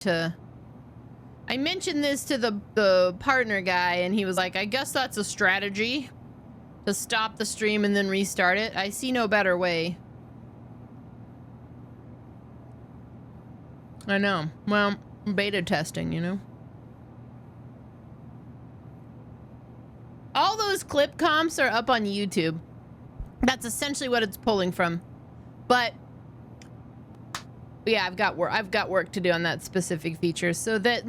to... I mentioned this to the partner guy, and he was like, I guess that's a strategy. To stop the stream and then restart it. I see no better way. I know. Well, beta testing, you know? All those clip comps are up on YouTube. That's essentially what it's pulling from. But yeah, I've got work to do on that specific feature, so that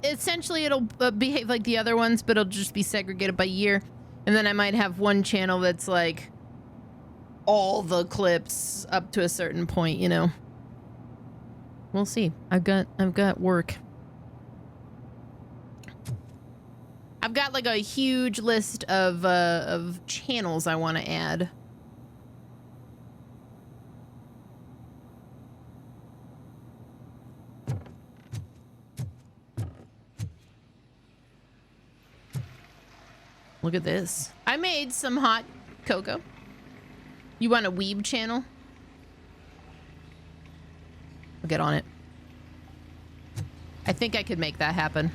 essentially it'll behave like the other ones, but it'll just be segregated by year. And then I might have one channel that's like all the clips up to a certain point, you know. We'll see. I've got work. I've got like a huge list of channels I want to add. Look at this. I made some hot cocoa. You want a weeb channel? I'll get on it. I think I could make that happen.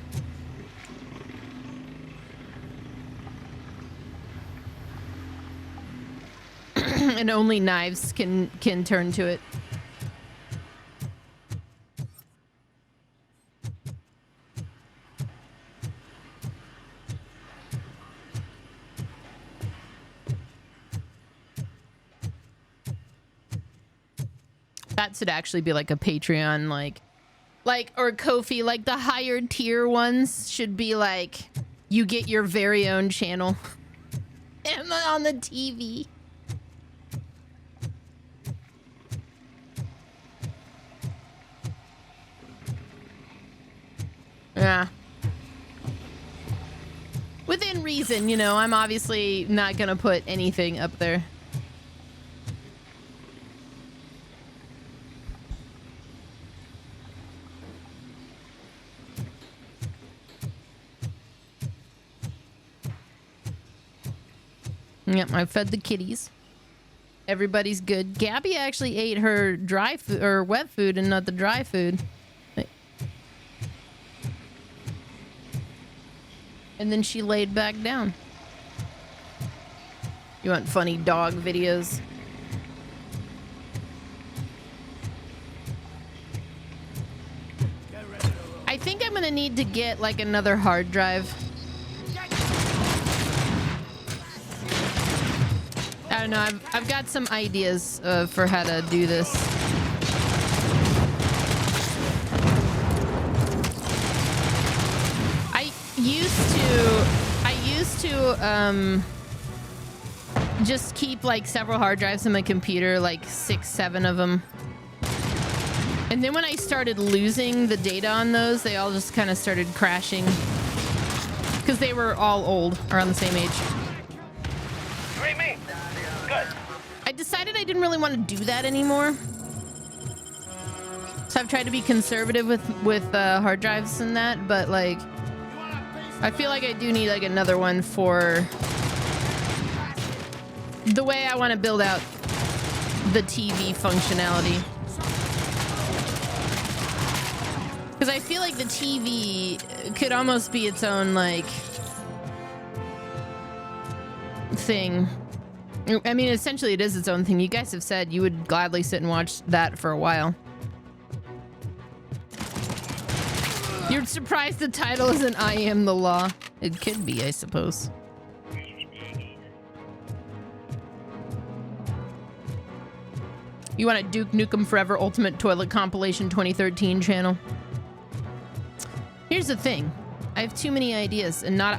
And only knives can turn to it. That should actually be like a Patreon, like or Ko-fi, like the higher tier ones should be like you get your very own channel on the TV. Yeah. Within reason, you know, I'm obviously not gonna put anything up there. Yep, I fed the kitties. Everybody's good. Gabby actually ate her dry food or wet food and not the dry food. And then she laid back down. You want funny dog videos? I think I'm gonna need to get like another hard drive. I don't know, I've got some ideas for how to do this. I used to just keep like several hard drives in my computer, like 6, 7 of them. And then when I started losing the data on those, they all just kind of started crashing. Because they were all old, around the same age. Good. I decided I didn't really want to do that anymore. So I've tried to be conservative with hard drives and that, but like, I feel like I do need like another one for the way I want to build out the TV functionality. Because I feel like the TV could almost be its own like thing. I mean, essentially it is its own thing. You guys have said you would gladly sit and watch that for a while. You're surprised the title isn't I Am the Law. It could be, I suppose. You want a Duke Nukem Forever Ultimate Toilet Compilation 2013 channel? Here's the thing. I have too many ideas and not...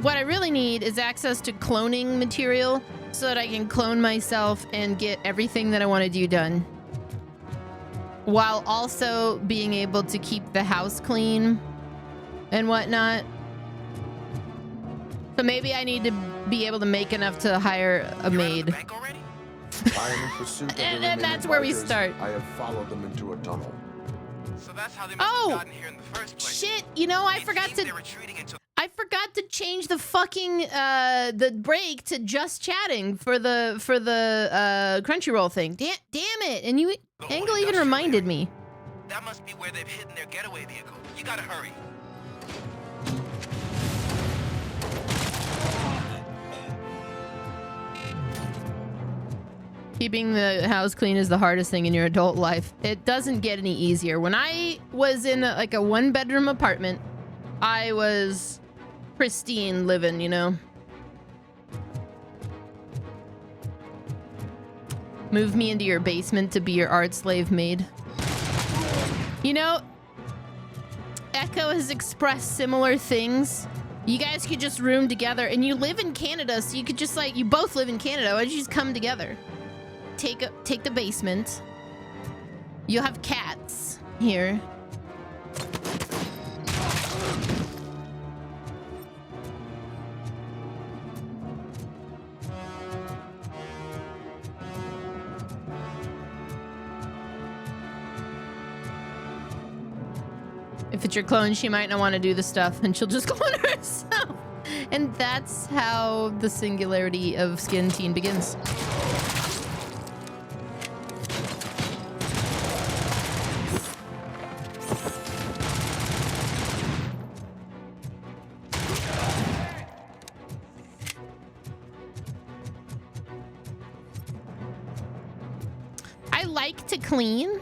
what I really need is access to cloning material so that I can clone myself and get everything that I want to do done. While also being able to keep the house clean and whatnot. So maybe I need to be able to make enough to hire a maid. I am in pursuit of and that's where we start. I have followed them into a tunnel. So that's how they must have gotten here in the first place. Shit, you know, I forgot to change the fucking the break to just chatting for the Crunchyroll thing. Damn it. And Angle even reminded me. That must be where they've hidden their getaway vehicle. You gotta hurry. Keeping the house clean is the hardest thing in your adult life. It doesn't get any easier. When I was in a 1-bedroom apartment, I was pristine living, you know. Move me into your basement to be your art slave maid. You know, Echo has expressed similar things. You guys could just room together, and you live in Canada, so you could just you both live in Canada. Why don't you just come together? Take the basement. You'll have cats here. If it's your clone, she might not want to do the stuff, and she'll just clone herself. And that's how the singularity of Skin Teen begins. I like to clean,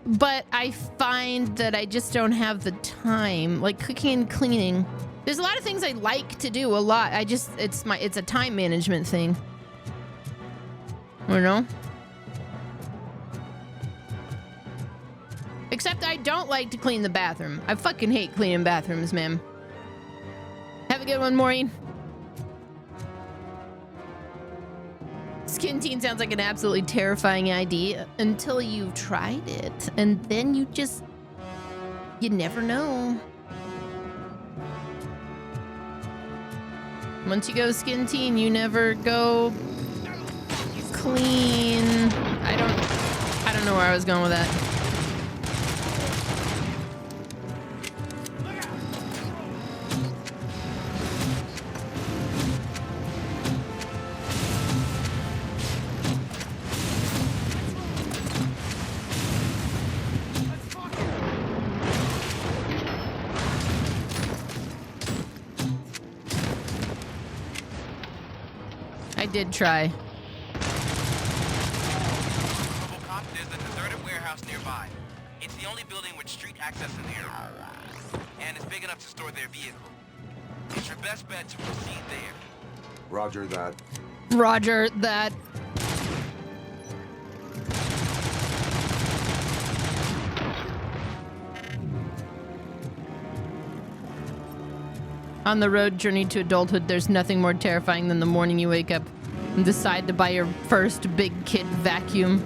but I find that I just don't have the time. Like cooking and cleaning. There's a lot of things I like to do a lot. It's a time management thing. You know? Except I don't like to clean the bathroom. I fucking hate cleaning bathrooms, man. Have a good one, Maureen. Skin Teen sounds like an absolutely terrifying idea until you've tried it. And then you never know. Once you go Skin Teen, you never go clean. I don't know where I was going with that. I did try. Robocop, there's a deserted warehouse nearby. It's the only building with street access in the area. And it's big enough to store their vehicle. It's your best bet to proceed there. Roger that. Roger that. On the road journey to adulthood, there's nothing more terrifying than the morning you wake up and decide to buy your first big kid vacuum.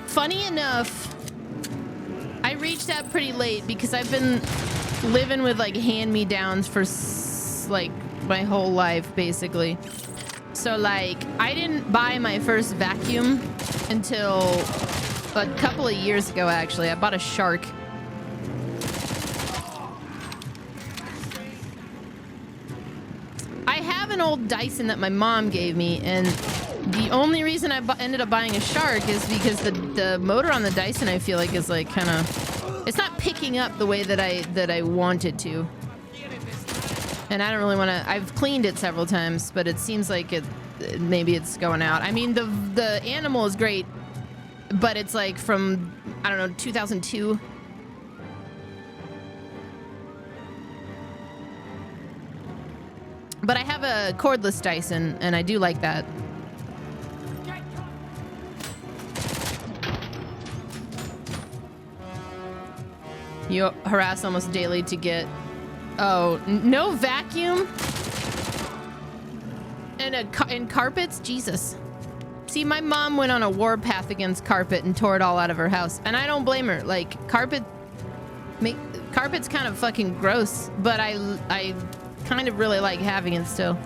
Funny enough, I reached out pretty late because I've been living with hand-me-downs for my whole life, basically. So I didn't buy my first vacuum until a couple of years ago, actually. I bought a Shark. I have an old Dyson that my mom gave me, and the only reason I ended up buying a Shark is because the motor on the Dyson, I feel like, is kind of, it's not picking up the way that I want it to. And I don't really want to. I've cleaned it several times, but it seems like maybe it's going out. I mean, the animal is great, but it's from, I don't know, 2002. But I have a cordless Dyson, and I do like that. You harass almost daily to get... Oh, no vacuum? And carpets? Jesus. See, my mom went on a warpath against carpet and tore it all out of her house. And I don't blame her. Carpet's kind of fucking gross, but I kind of really like having it still.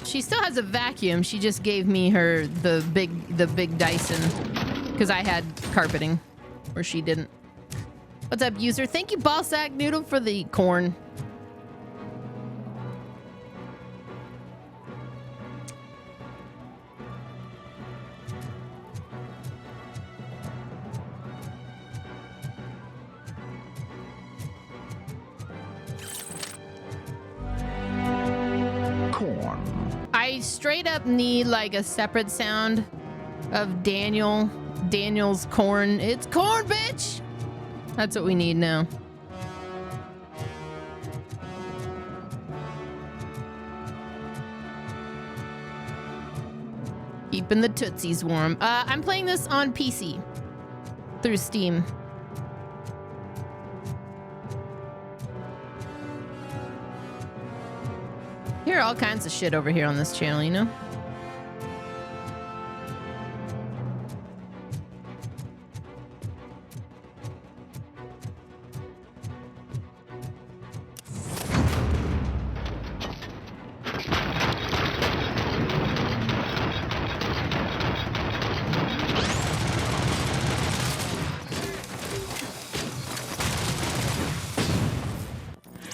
She still has a vacuum. She just gave me the big Dyson because I had carpeting where she didn't. What's up, user? Thank you, Ballsack Noodle, for the corn. I straight up need like a separate sound of Daniel's corn. It's corn, bitch! That's what we need now. Keeping the tootsies warm. I'm playing this on PC through Steam. Hear all kinds of shit over here on this channel, you know?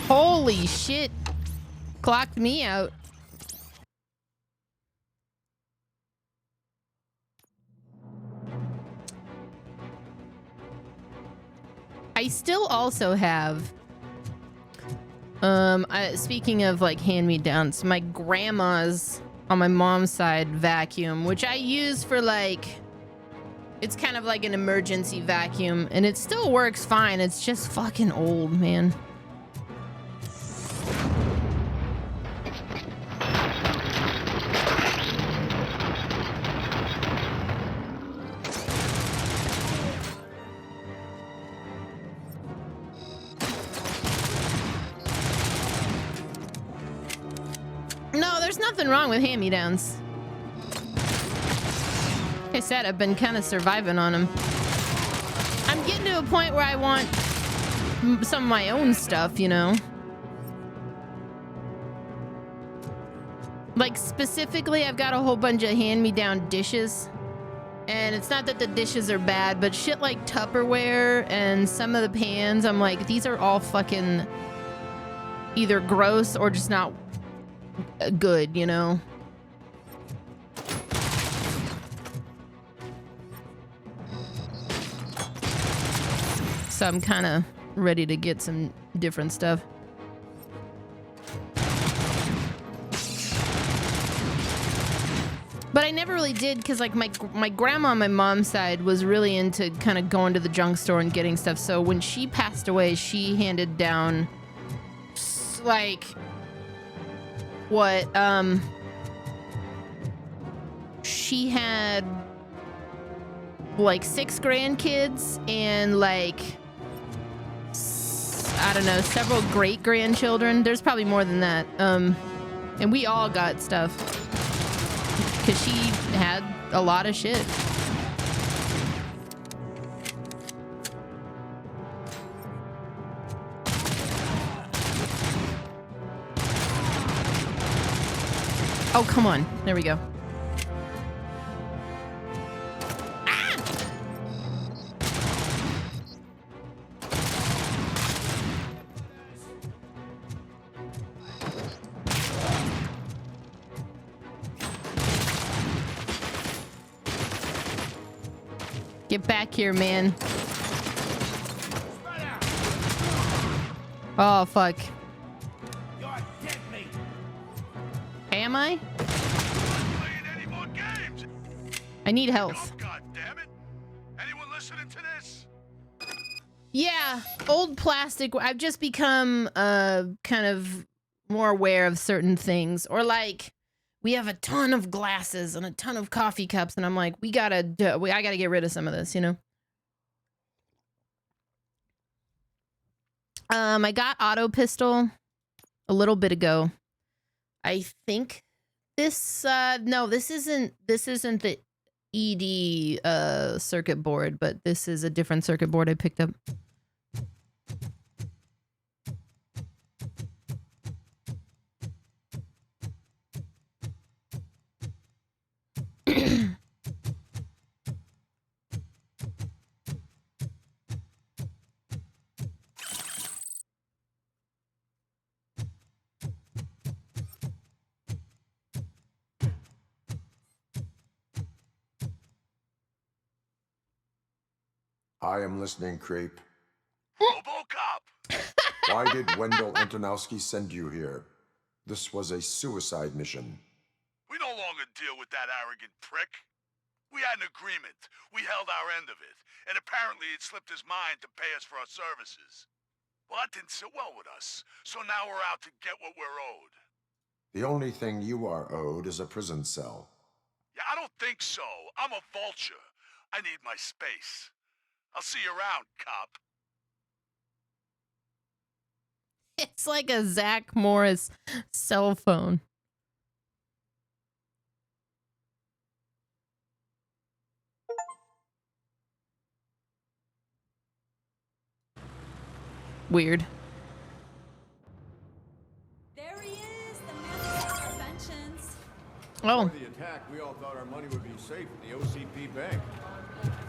Holy shit. Clocked me out. I still also have speaking of like hand-me-downs, my grandma's on my mom's side vacuum, which I use for like, it's kind of like an emergency vacuum, and it still works fine. It's just fucking old, man. No, there's nothing wrong with hand-me-downs. Like I said, I've been kind of surviving on them. I'm getting to a point where I want some of my own stuff, you know? Like, specifically, I've got a whole bunch of hand-me-down dishes. And it's not that the dishes are bad, but shit like Tupperware and some of the pans, I'm like, these are all fucking either gross or just not good, you know? So I'm kind of ready to get some different stuff. But I never really did, because like my grandma on my mom's side was really into kind of going to the junk store and getting stuff. So when she passed away, she handed down like what she had like 6 grandkids and like I don't know, several great grandchildren. There's probably more than that. And we all got stuff because she had a lot of shit. Oh, come on. There we go. Ah! Get back here, man. Oh, fuck. Am I? I need health. God damn it. Anyone listening to this? Yeah, old plastic. I've just become kind of more aware of certain things. Or like, we have a ton of glasses and a ton of coffee cups, and I'm like, I gotta get rid of some of this, you know? I got auto pistol a little bit ago. I think this no, this isn't the ED circuit board, but this is a different circuit board I picked up. I am listening, creep. Robocop! Why did Wendell Antonowski send you here? This was a suicide mission. We no longer deal with that arrogant prick. We had an agreement. We held our end of it. And apparently it slipped his mind to pay us for our services. Well, that didn't sit well with us. So now we're out to get what we're owed. The only thing you are owed is a prison cell. Yeah, I don't think so. I'm a vulture. I need my space. I'll see you around, cop. It's like a Zach Morris cell phone. Weird. There he is, the man of interventions. Oh, Before the attack, we all thought our money would be safe at the OCP bank.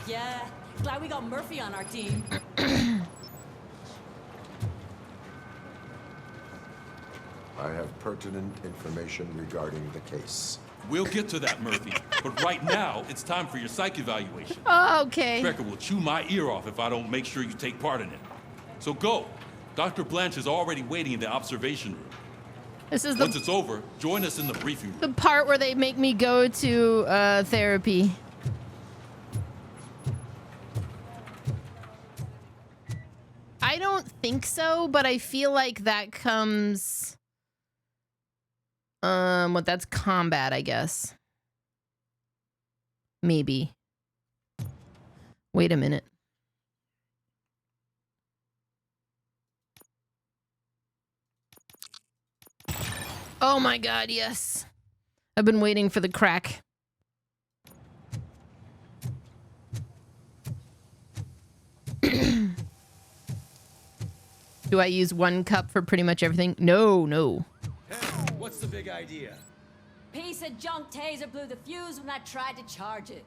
Yeah, glad we got Murphy on our team. I have pertinent information regarding the case. We'll get to that, Murphy. But right now, it's time for your psych evaluation. oh okay. Becker will chew my ear off if I don't make sure you take part in it. So go. Dr. Blanche is already waiting in the observation room. This is Once it's over, join us in the briefing the room. part where they make me go to therapy. I don't think so, but I feel like that comes... that's combat, I guess. Maybe. Wait a minute. Oh my god, yes. I've been waiting for the crack. Do I use one cup for pretty much everything? No, no. Hey, what's the big idea? Piece of junk taser blew the fuse when I tried to charge it.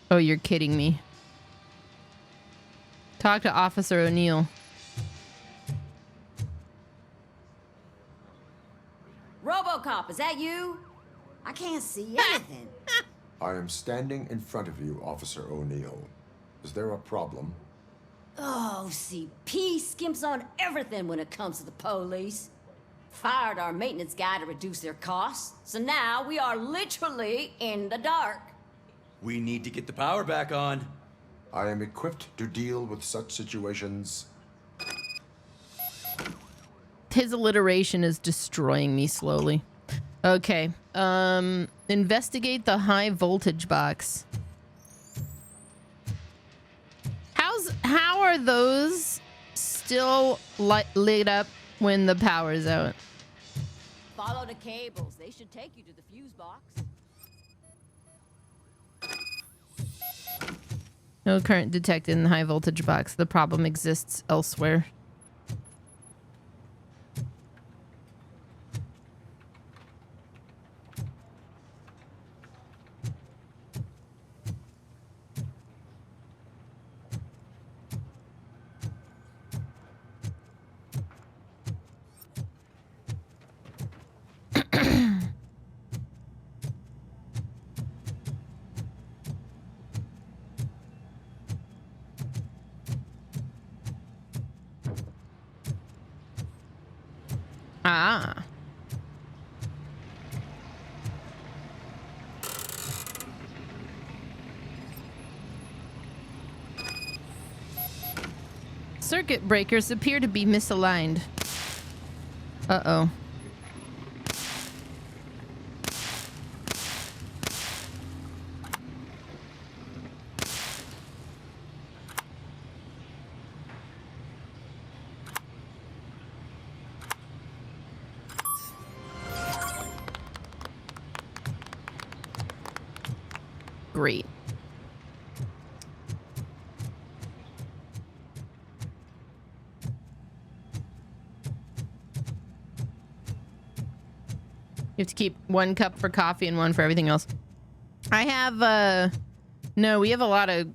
Oh, you're kidding me. Talk to Officer O'Neill. Robocop, is that you? I can't see anything. I am standing in front of you, Officer O'Neill. Is there a problem? Oh, CP skimps on everything when it comes to the police. Fired our maintenance guy to reduce their costs, so now we are literally in the dark. We need to get the power back on. I am equipped to deal with such situations. His alliteration is destroying me slowly. Okay. Investigate the high voltage box. How are those still lit up when the power's out? Follow the cables. They should take you to the fuse box. No current detected in the high voltage box. The problem exists elsewhere. Ah. Circuit breakers appear to be misaligned. Uh-oh. Great. You have to keep one cup for coffee and one for everything else. I have, no, we have a lot of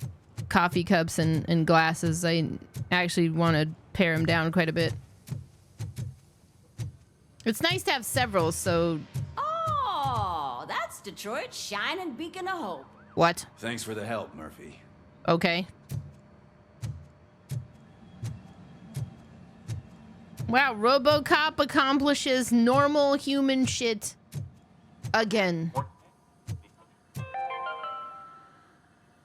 coffee cups and glasses. I actually want to pare them down quite a bit. It's nice to have several, so... Oh, that's Detroit's shining beacon of hope. What? Thanks for the help, Murphy. Okay. Wow, Robocop accomplishes normal human shit again.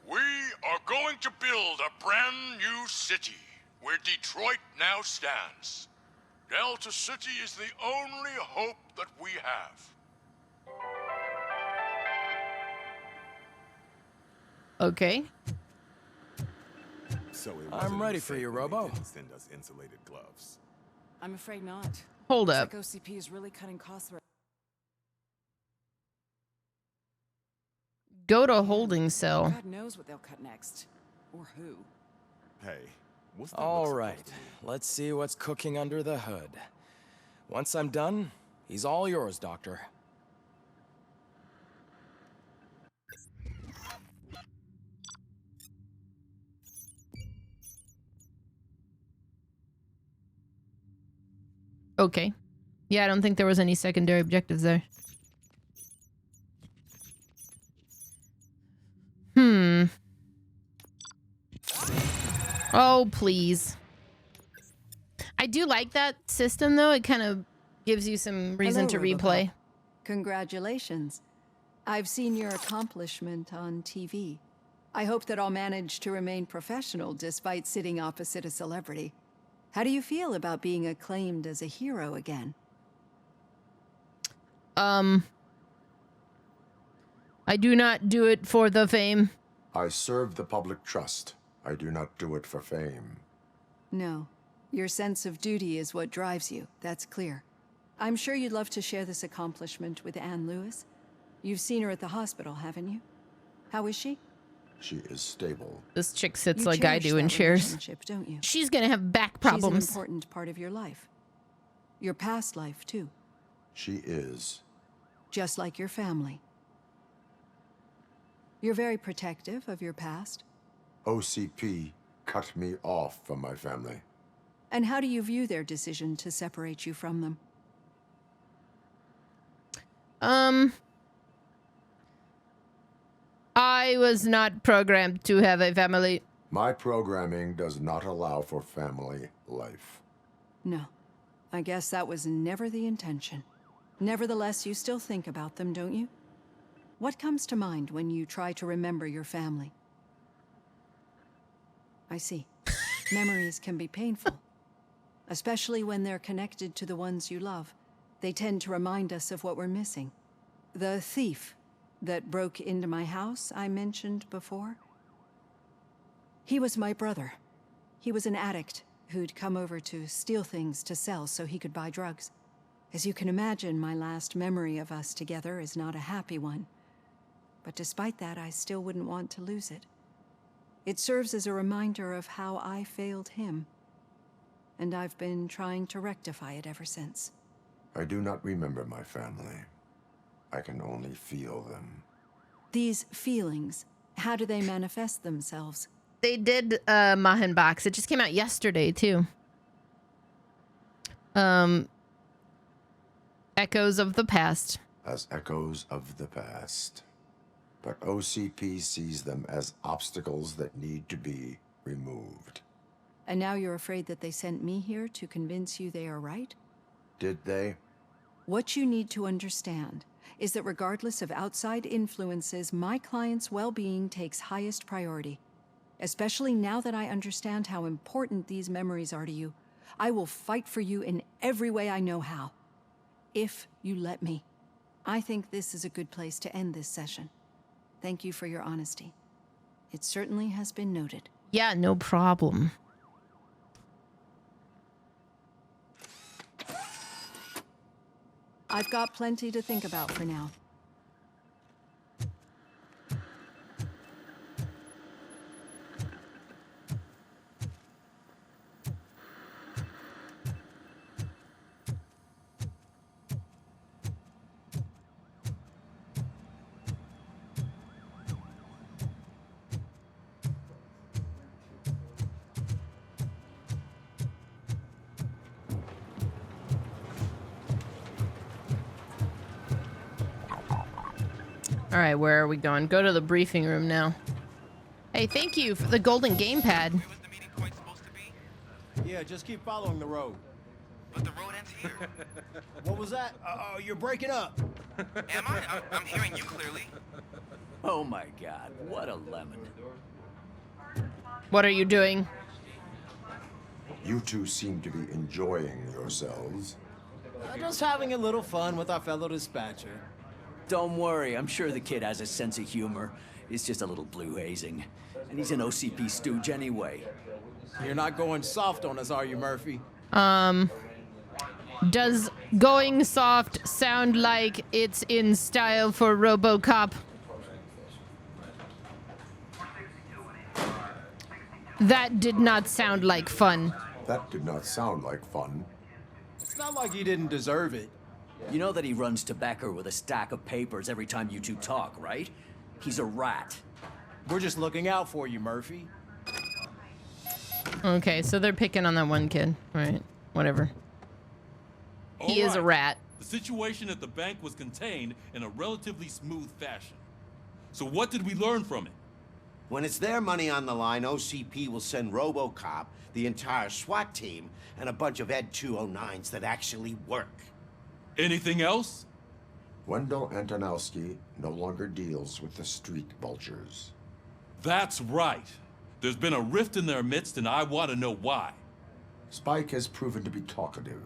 We are going to build a brand new city where Detroit now stands. Delta City is the only hope that we have. Okay. So it I'm ready for you, Robo. Send us insulated gloves. I'm afraid not. Hold Looks up. like OCP is really cutting costs. Go to holding cell. God knows what they'll cut next. Or who. Hey, what's that All look right, supposed to mean? let's see what's cooking under the hood. Once I'm done, he's all yours, Doctor. Okay. Yeah, I don't think there was any secondary objectives there. Oh, please. I do like that system, though. It kind of gives you some reason to Hello, replay. Robocop. Congratulations. I've seen your accomplishment on TV. I hope that I'll manage to remain professional despite sitting opposite a celebrity. How do you feel about being acclaimed as a hero again? I do not do it for the fame. I serve the public trust. I do not do it for fame. No. Your sense of duty is what drives you. That's clear. I'm sure you'd love to share this accomplishment with Anne Lewis. You've seen her at the hospital, haven't you? How is she? She is stable. This chick sits You like I cherish do in that chairs. relationship, don't you? She's gonna have back She's an problems. important part of your life. Your past life, too. She is. Just like your family. You're very protective of your past. OCP cut me off from my family. And how do you view their decision to separate you from them? I was not programmed to have a family. My programming does not allow for family life. No. I guess that was never the intention. Nevertheless, you still think about them, don't you? What comes to mind when you try to remember your family? I see. Memories can be painful, especially when they're connected to the ones you love. They tend to remind us of what we're missing. The thief that broke into my house I mentioned before? He was my brother. He was an addict who'd come over to steal things to sell so he could buy drugs. As you can imagine, my last memory of us together is not a happy one. But despite that, I still wouldn't want to lose it. It serves as a reminder of how I failed him. And I've been trying to rectify it ever since. I do not remember my family. I can only feel them. These feelings, how do they manifest themselves? They did Mahan Box. It just came out yesterday too. Echoes of the past. As echoes of the past. But OCP sees them as obstacles that need to be removed. And now you're afraid that they sent me here to convince you they are right? Did they? What you need to understand is that regardless of outside influences, my client's well-being takes highest priority. Especially now that I understand how important these memories are to you. I will fight for you in every way I know how. If you let me. I think this is a good place to end this session. Thank you for your honesty. It certainly has been noted. Yeah, no problem. I've got plenty to think about for now. All right, where are we going? Go to the briefing room now. Hey, thank you for the golden gamepad. Where was the meeting point supposed to be? Yeah, just keep following the road. But hands here. What was that? You're breaking up. Am I? I'm hearing you clearly. Oh my god, what a lemon. What are you doing? You two seem to be enjoying yourselves. Just having a little fun with our fellow dispatcher. Don't worry, I'm sure the kid has a sense of humor. It's just a little blue hazing. And he's an OCP stooge anyway. You're not going soft on us, are you, Murphy? Does going soft sound like it's in style for Robocop? That did not sound like fun. That did not sound like fun. It's not like he didn't deserve it. You know that he runs to Becker with a stack of papers every time you two talk, right? He's a rat. We're just looking out for you, Murphy. Okay, so they're picking on that one kid. Right, whatever. He is a rat. The situation at the bank was contained in a relatively smooth fashion. So what did we learn from it? When it's their money on the line, OCP will send Robocop, the entire SWAT team, and a bunch of Ed 209s that actually work. Anything else? Wendell Antonowski no longer deals with the street vultures. That's right. There's been a rift in their midst, and I want to know why. Spike has proven to be talkative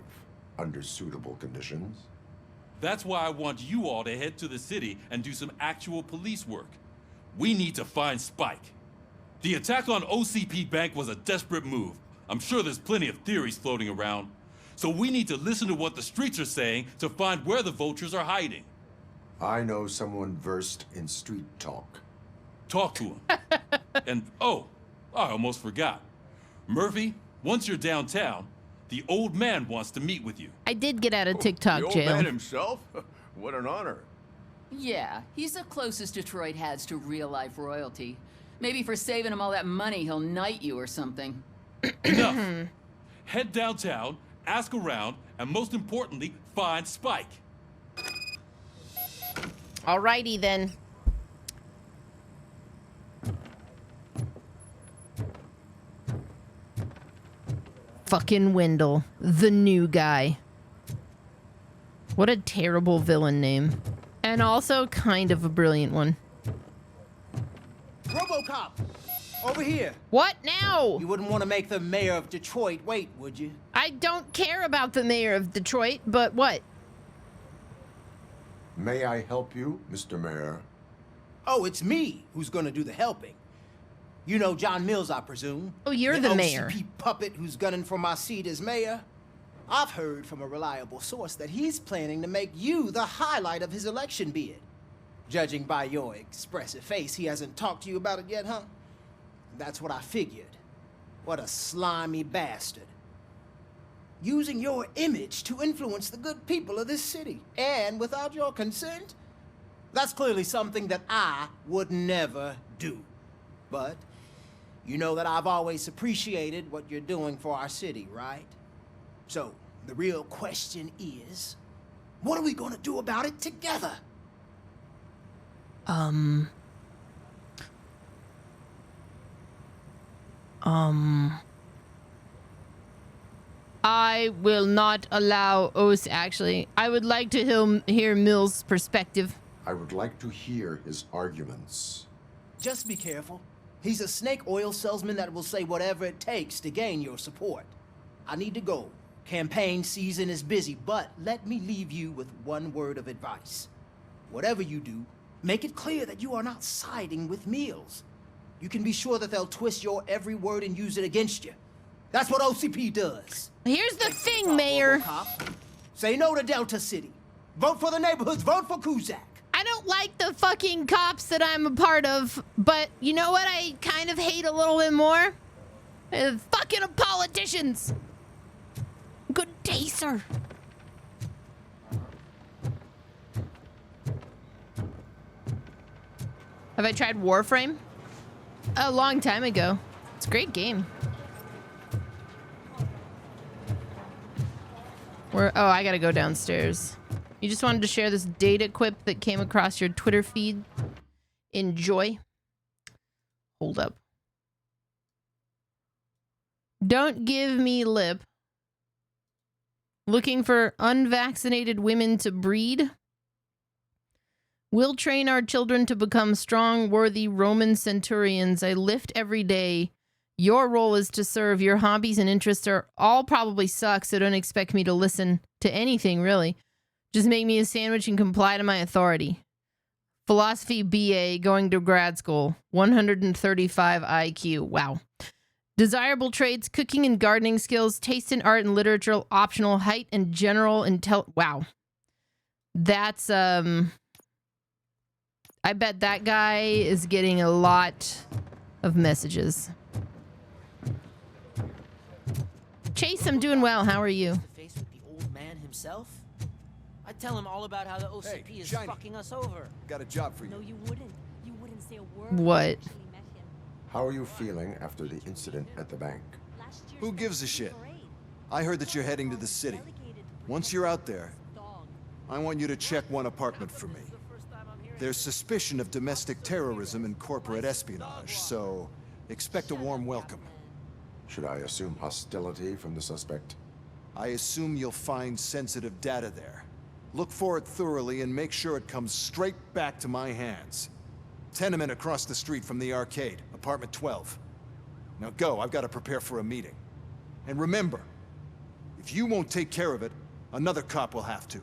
under suitable conditions. That's why I want you all to head to the city and do some actual police work. We need to find Spike. The attack on OCP Bank was a desperate move. I'm sure there's plenty of theories floating around. So we need to listen to what the streets are saying to find where the vultures are hiding. I know someone versed in street talk. Talk to him. And, oh, I almost forgot. Murphy, once you're downtown, the old man wants to meet with you. I did get out of TikTok The old jail. man himself? What an honor. Yeah, he's the closest Detroit has to real-life royalty. Maybe for saving him all that money, he'll knight you or something. Enough. Head downtown, ask around, and most importantly, find Spike. Alrighty then. Fucking Wendell, the new guy. What a terrible villain name. And also kind of a brilliant one. Robocop! Over here. What now? You wouldn't want to make the mayor of Detroit wait, would you? I don't care about the mayor of Detroit, but what? May I help you, Mr. Mayor? Oh, it's me who's gonna do the helping. You know John Mills, I presume. Oh, you're the mayor. OCP puppet who's gunning for my seat as mayor. I've heard from a reliable source that he's planning to make you the highlight of his election bid. Judging by your expressive face, he hasn't talked to you about it yet, huh? That's what I figured. What a slimy bastard. Using your image to influence the good people of this city. And without your consent? That's clearly something that I would never do. But you know that I've always appreciated what you're doing for our city, right? So, the real question is, what are we gonna do about it together? I will not allow actually, I would like to hear Mills' perspective. I would like to hear his arguments. Just be careful. He's a snake oil salesman that will say whatever it takes to gain your support. I need to go. Campaign season is busy, but let me leave you with one word of advice. Whatever you do, make it clear that you are not siding with Mills. You can be sure that they'll twist your every word and use it against you. That's what OCP does. Here's the thing, Mayor. Robocop. Say no to Delta City. Vote for the neighborhoods. Vote for Kuzak. I don't like the fucking cops that I'm a part of, but you know what I kind of hate a little bit more? Fucking politicians. Good day, sir. Have I tried Warframe? A long time ago. It's a great game. Oh, I gotta go downstairs. You just wanted to share this data quip that came across your Twitter feed? Enjoy. Hold up. Don't give me lip. Looking for unvaccinated women to breed. We'll train our children to become strong, worthy Roman centurions. I lift every day. Your role is to serve. Your hobbies and interests are all probably suck, so don't expect me to listen to anything, really. Just make me a sandwich and comply to my authority. Philosophy BA, going to grad school. 135 IQ. Wow. Desirable traits, cooking and gardening skills, taste in art and literature, optional, height and general wow. That's, I bet that guy is getting a lot of messages. Chase, I'm doing well. How are you? Face with the old man himself? I'd tell him all about how the OCP is fucking us over. Got a job for you. No, you wouldn't. You wouldn't say a word. What? How are you feeling after the incident at the bank? Who gives a shit? I heard that you're heading to the city. Once you're out there, I want you to check one apartment for me. There's suspicion of domestic terrorism and corporate espionage, so expect a warm welcome. Should I assume hostility from the suspect? I assume you'll find sensitive data there. Look for it thoroughly and make sure it comes straight back to my hands. Tenement across the street from the arcade, apartment 12. Now go, I've got to prepare for a meeting. And remember, if you won't take care of it, another cop will have to.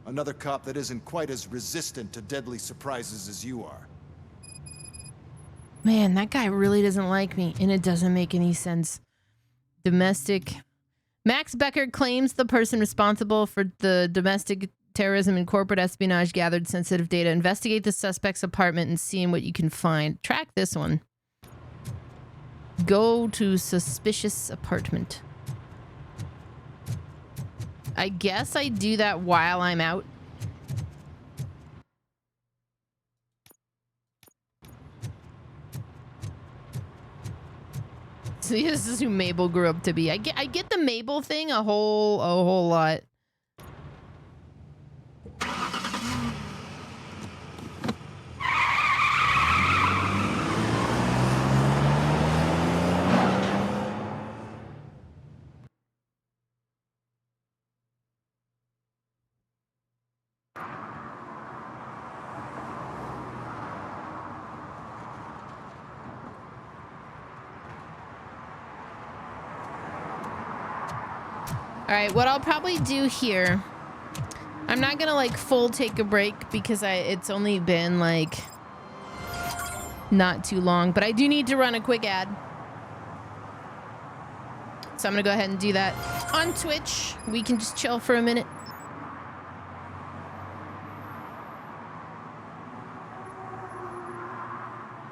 Another cop that isn't quite as resistant to deadly surprises as you are. Man, that guy really doesn't like me, and it doesn't make any sense. Domestic. Max Becker claims the person responsible for the domestic terrorism and corporate espionage gathered sensitive data. Investigate the suspect's apartment and see what you can find. Track this one. Go to suspicious apartment. I guess I do that while I'm out. See, this is who Mabel grew up to be. I get the Mabel thing a whole lot. All right, what I'll probably do here, I'm not gonna like full take a break because it's only been like not too long, but I do need to run a quick ad. So I'm gonna go ahead and do that on Twitch. We can just chill for a minute.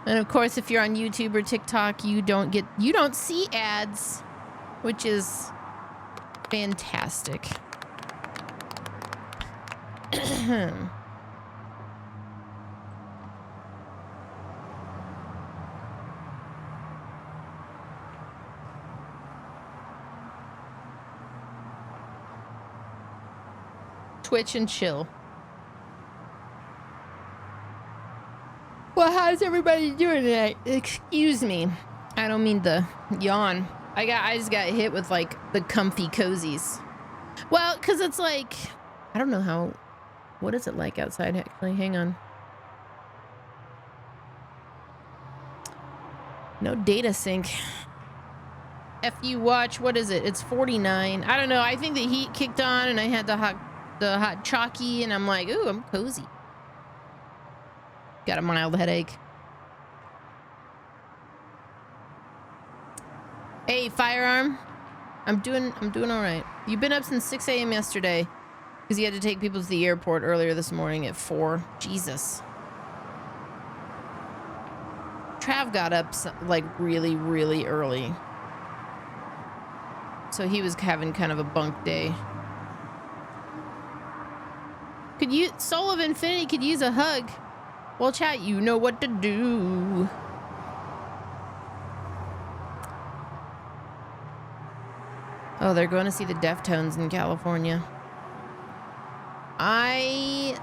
And of course, if you're on YouTube or TikTok, you don't see ads, which is fantastic. Twitch and chill. Well, how's everybody doing tonight? Excuse me. I don't mean to yawn. I just got hit with like the comfy cozies. Well, cause it's like, I don't know what is it like outside actually? Hang on. No data sync. FU watch, what is it? It's 49. I don't know. I think the heat kicked on and I had the hot chalky and I'm like, ooh, I'm cozy. Got a mild headache. Hey, Firearm. I'm doing all right. You've been up since 6 a.m. yesterday because you had to take people to the airport earlier this morning at 4. Jesus. Trav got up like really, really early. So he was having kind of a bunk day. Soul of Infinity could use a hug. Well, chat, you know what to do. Oh, they're going to see the Deftones in California. I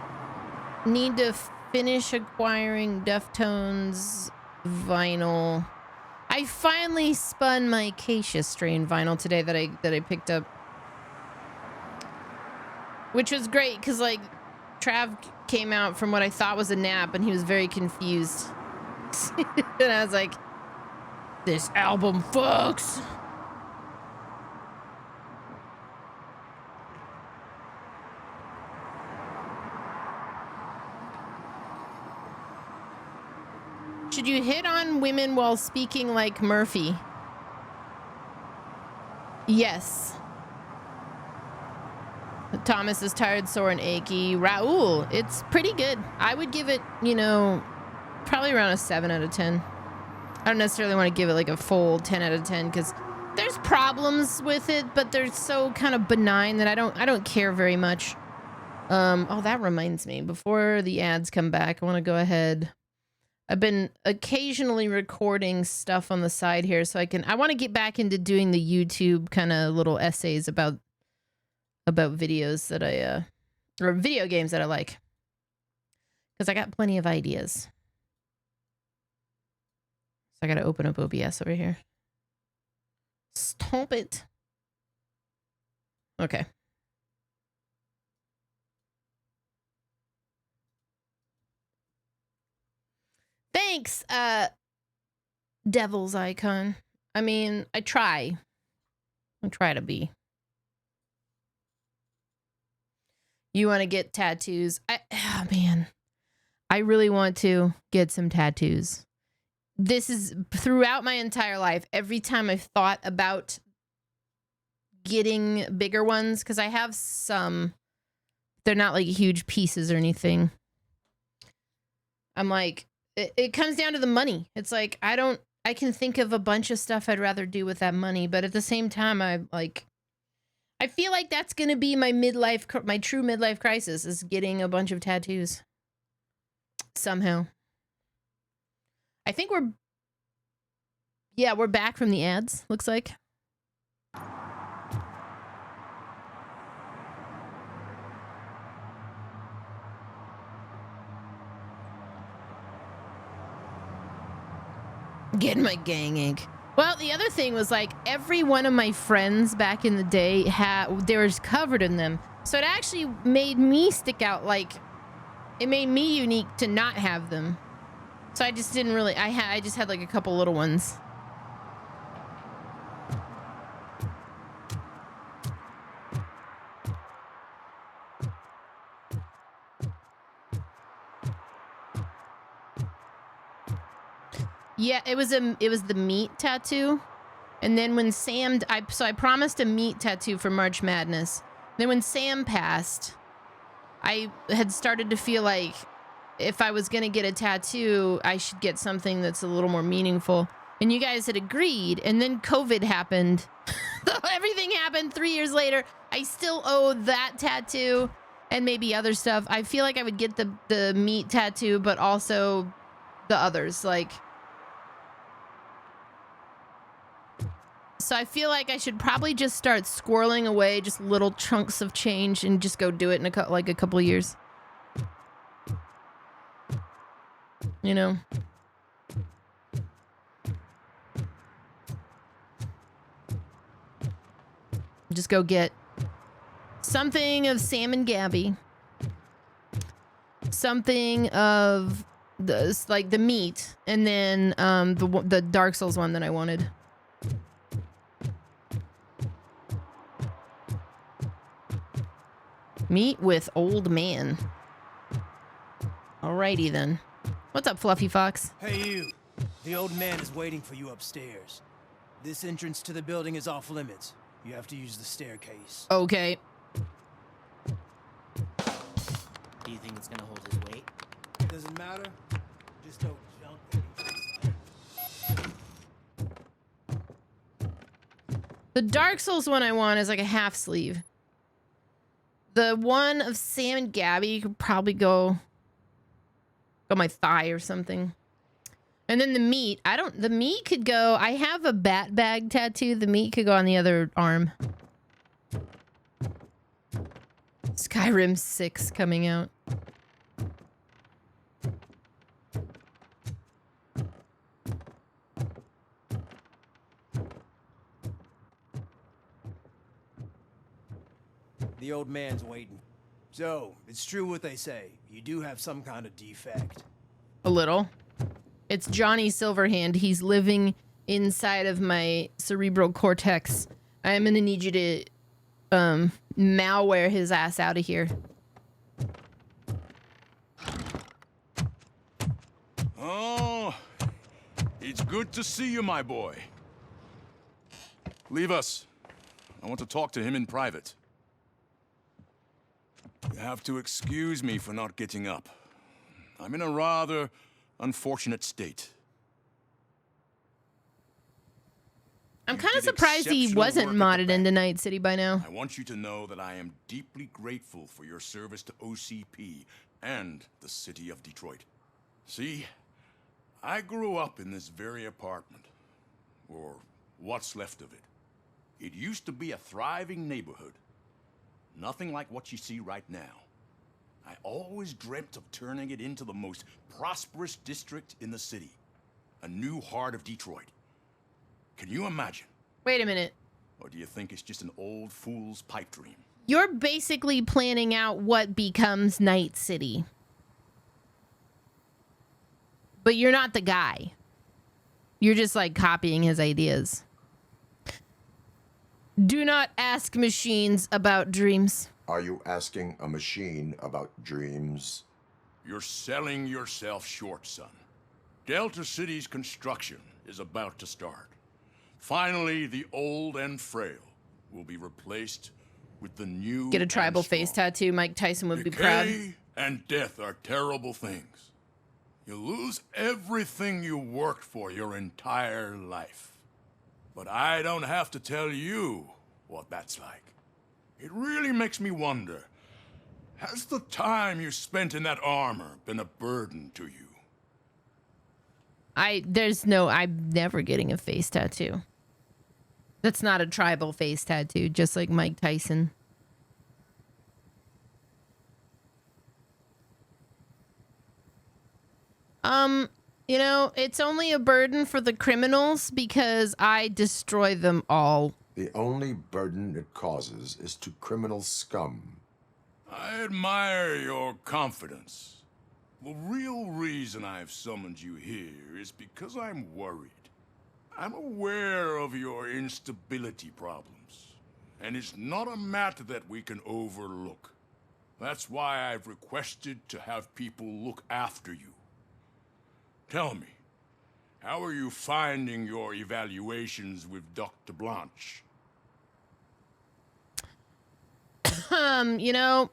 need to finish acquiring Deftones vinyl. I finally spun my Acacia strain vinyl today that I picked up. Which was great because, like, Trav came out from what I thought was a nap and he was very confused. And I was like, this album fucks. Should you hit on women while speaking like Murphy? Yes. Thomas is tired, sore, and achy. Raul, it's pretty good. I would give it, you know, probably around a 7 out of 10. I don't necessarily want to give it like a full 10 out of 10 because there's problems with it, but they're so kind of benign that I don't care very much. Oh, that reminds me. Before the ads come back, I want to go ahead. I've been occasionally recording stuff on the side here so I want to get back into doing the YouTube kind of little essays about videos that or video games that I like. Because I got plenty of ideas. So I got to open up OBS over here. Stop it. Okay. Thanks, Devil's Icon. I mean, I try to be. You want to get tattoos? Oh, man. I really want to get some tattoos. This is throughout my entire life. Every time I've thought about getting bigger ones, because I have some, they're not like huge pieces or anything. I'm like, it comes down to the money. It's like, I can think of a bunch of stuff I'd rather do with that money, but at the same time, I feel like that's going to be my true midlife crisis is getting a bunch of tattoos. Somehow. I think we're back from the ads, looks like. Getting my gang ink. Well, the other thing was like every one of my friends back in the day they were covered in them. So it actually made me stick out, like it made me unique to not have them. So I just didn't really, I just had like a couple little ones. Yeah, it was the meat tattoo. And then when Sam, I promised a meat tattoo for March Madness. Then when Sam passed, I had started to feel like if I was going to get a tattoo, I should get something that's a little more meaningful. And you guys had agreed. And then COVID happened. Everything happened 3 years later. I still owe that tattoo and maybe other stuff. I feel like I would get the meat tattoo, but also the others. Like, so I feel like I should probably just start squirreling away just little chunks of change and just go do it in a couple of years. You know? Just go get something of Sam and Gabby. Something of the meat, and then the Dark Souls one that I wanted. Meet with old man. Alrighty then. What's up, Fluffy Fox? Hey you. The old man is waiting for you upstairs. This entrance to the building is off limits. You have to use the staircase. Okay. Do you think it's gonna hold his weight? Doesn't matter. Just don't jump. The Dark Souls one I want is like a half sleeve. The one of Sam and Gabby could probably go my thigh or something. And then the meat, the meat could go, I have a bat bag tattoo. The meat could go on the other arm. Skyrim 6 coming out. The old man's waiting. So, it's true what they say. You do have some kind of defect. A little. It's Johnny Silverhand. He's living inside of my cerebral cortex. I am gonna need you to malware his ass out of here. Oh, it's good to see you, my boy. Leave us. I want to talk to him in private. You have to excuse me for not getting up. I'm in a rather unfortunate state. I'm kind of surprised he wasn't modded into Night City by now. I want you to know that I am deeply grateful for your service to OCP and the city of Detroit. See, I grew up in this very apartment, or what's left of it. It used to be a thriving neighborhood. Nothing like what you see right now. I always dreamt of turning it into the most prosperous district in the city. A new heart of Detroit. Can you imagine? Wait a minute. Or do you think it's just an old fool's pipe dream? You're basically planning out what becomes Night City. But you're not the guy. You're just like copying his ideas. Do not ask machines about dreams. Are you asking a machine about dreams? You're selling yourself short, son. Delta City's construction is about to start. Finally, the old and frail will be replaced with the new. Get a tribal face tattoo. Mike Tyson would be proud. Decay and death are terrible things. You lose everything you worked for your entire life. But I don't have to tell you what that's like. It really makes me wonder, has the time you spent in that armor been a burden to you? I'm never getting a face tattoo. That's not a tribal face tattoo, just like Mike Tyson. You know, it's only a burden for the criminals because I destroy them all. The only burden it causes is to criminal scum. I admire your confidence. The real reason I've summoned you here is because I'm worried. I'm aware of your instability problems, and it's not a matter that we can overlook. That's why I've requested to have people look after you. Tell me, how are you finding your evaluations with Dr. Blanche? You know,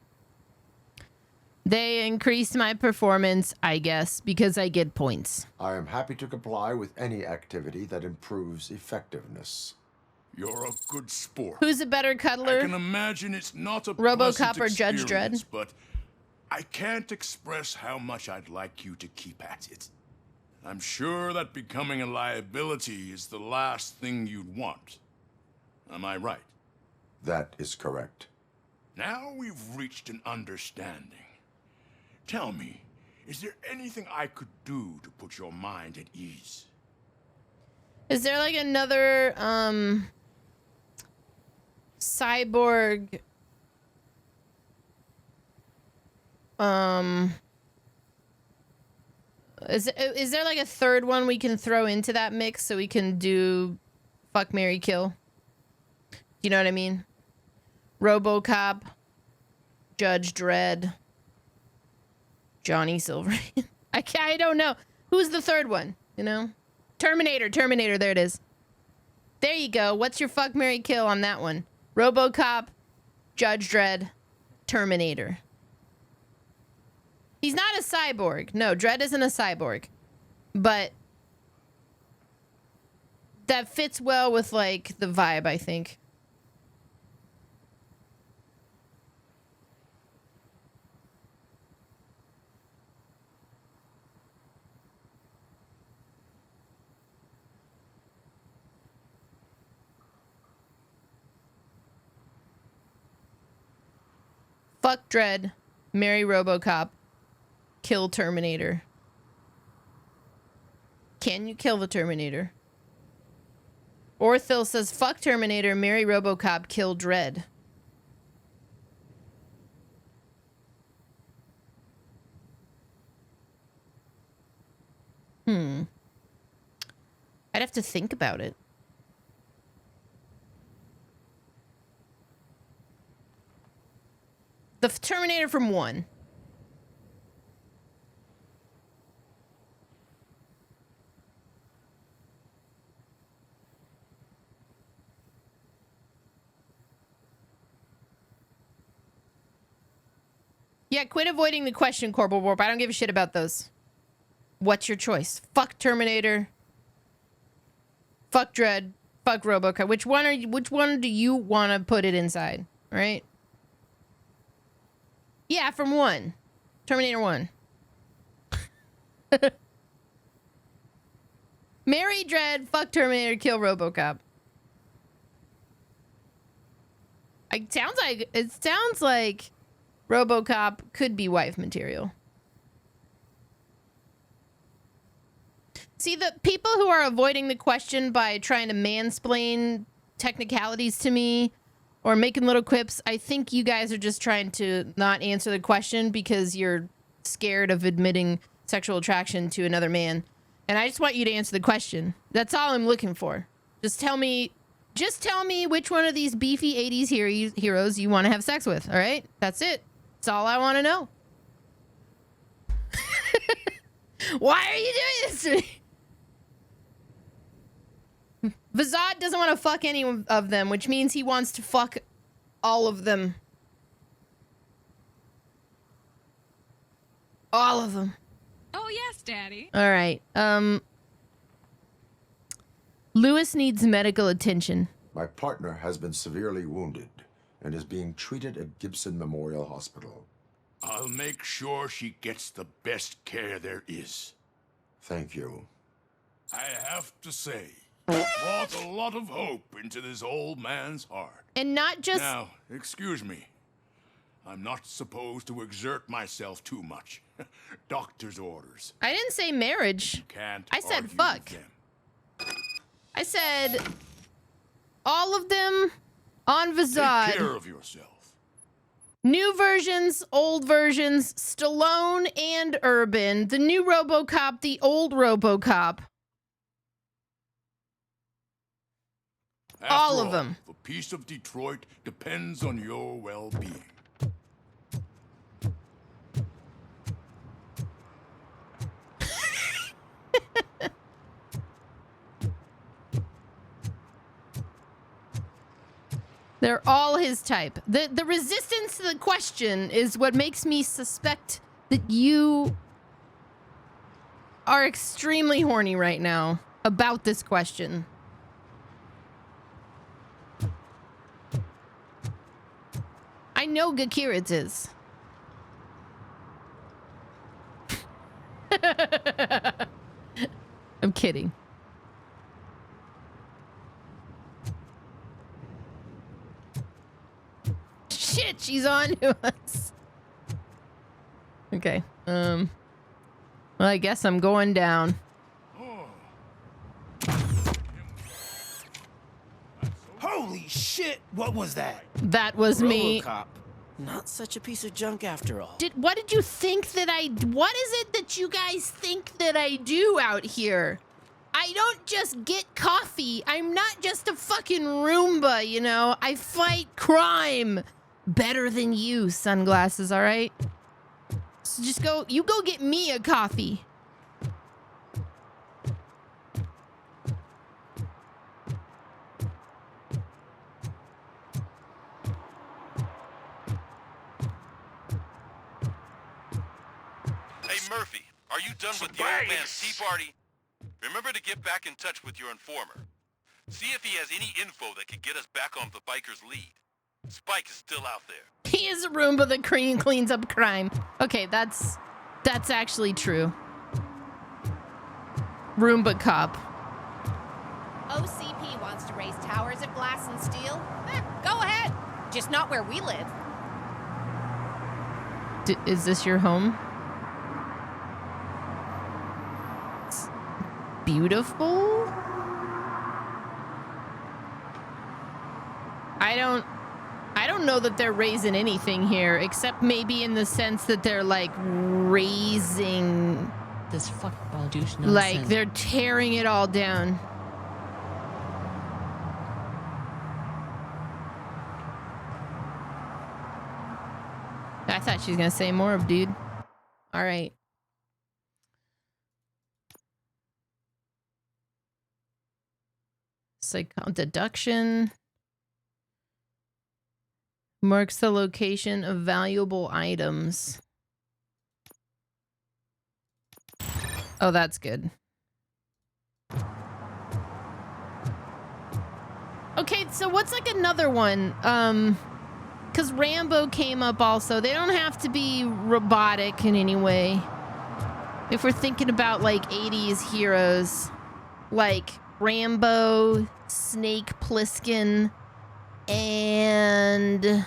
they increase my performance, I guess, because I get points. I am happy to comply with any activity that improves effectiveness. You're a good sport. Who's a better cuddler? I can imagine it's not a Robocop or Judge Dredd? But I can't express how much I'd like you to keep at it. I'm sure that becoming a liability is the last thing you'd want. Am I right? That is correct. Now we've reached an understanding. Tell me, is there anything I could do to put your mind at ease? Is there like another cyborg is there like a third one we can throw into that mix so we can do fuck, marry, kill? You know what I mean? Robocop, Judge Dredd, Johnny Silverhand. I don't know. Who's the third one? You know? Terminator, there it is. There you go. What's your fuck, marry, kill on that one? Robocop, Judge Dredd, Terminator. He's not a cyborg. No, Dredd isn't a cyborg. But that fits well with, like, the vibe, I think. Fuck Dredd, marry Robocop, kill Terminator. Can you kill the Terminator? Orthil says, fuck Terminator, marry Robocop, kill Dredd. I'd have to think about it. The Terminator from 1. Yeah, quit avoiding the question, Corporal Warp. I don't give a shit about those. What's your choice? Fuck Terminator. Fuck Dread. Fuck Robocop. Which one do you want to put it inside? All right? Yeah, from 1. Terminator 1. Marry Dread, fuck Terminator, kill Robocop. It sounds like Robocop could be wife material. See, the people who are avoiding the question by trying to mansplain technicalities to me or making little quips, I think you guys are just trying to not answer the question because you're scared of admitting sexual attraction to another man. And I just want you to answer the question. That's all I'm looking for. Just tell me which one of these beefy 80s heroes you want to have sex with, all right? That's it. That's all I want to know. Why are you doing this to me? Vazad doesn't want to fuck any of them, which means he wants to fuck all of them. All of them. Oh, yes, Daddy. All right. Lewis needs medical attention. My partner has been severely wounded and is being treated at Gibson Memorial Hospital. I'll make sure she gets the best care there is. Thank you. I have to say, you brought a lot of hope into this old man's heart. And not just... Now, excuse me. I'm not supposed to exert myself too much. Doctor's orders. I didn't say marriage. Can't I said argue fuck. with them. I said all of them on Vazad. Take care of yourself. New versions, old versions, Stallone and Urban, the new Robocop, the old Robocop. All of them. The peace of Detroit depends on your well-being. They're all his type. The resistance to the question is what makes me suspect that you are extremely horny right now about this question. I know Gakiritz is. I'm kidding. Shit, she's on to us. Okay. Well, I guess I'm going down. Holy shit! What was that? That was me. Robocop. Not such a piece of junk after all. What did you think that what is it that you guys think that I do out here? I don't just get coffee. I'm not just a fucking Roomba, you know? I fight crime better than you, Sunglasses, all right? So just you go get me a coffee. Hey, Murphy, are you done with the old man's tea party? Remember to get back in touch with your informer. See if he has any info that could get us back on the biker's lead. Spike is still out there. He is a Roomba that cleans up crime. Okay, that's actually true. Roomba cop. OCP wants to raise towers of glass and steel. Go ahead. Just not where we live. Is this your home? It's beautiful. I don't know that they're raising anything here, except maybe in the sense that they're like raising this fuckball douche nonsense. Like they're tearing it all down. She's gonna say more of, dude. All right. Deduction. Marks the location of valuable items. Oh, that's good. Okay, so what's like another one? Because Rambo came up also. They don't have to be robotic in any way. If we're thinking about like 80s heroes, like Rambo, Snake Plissken, and...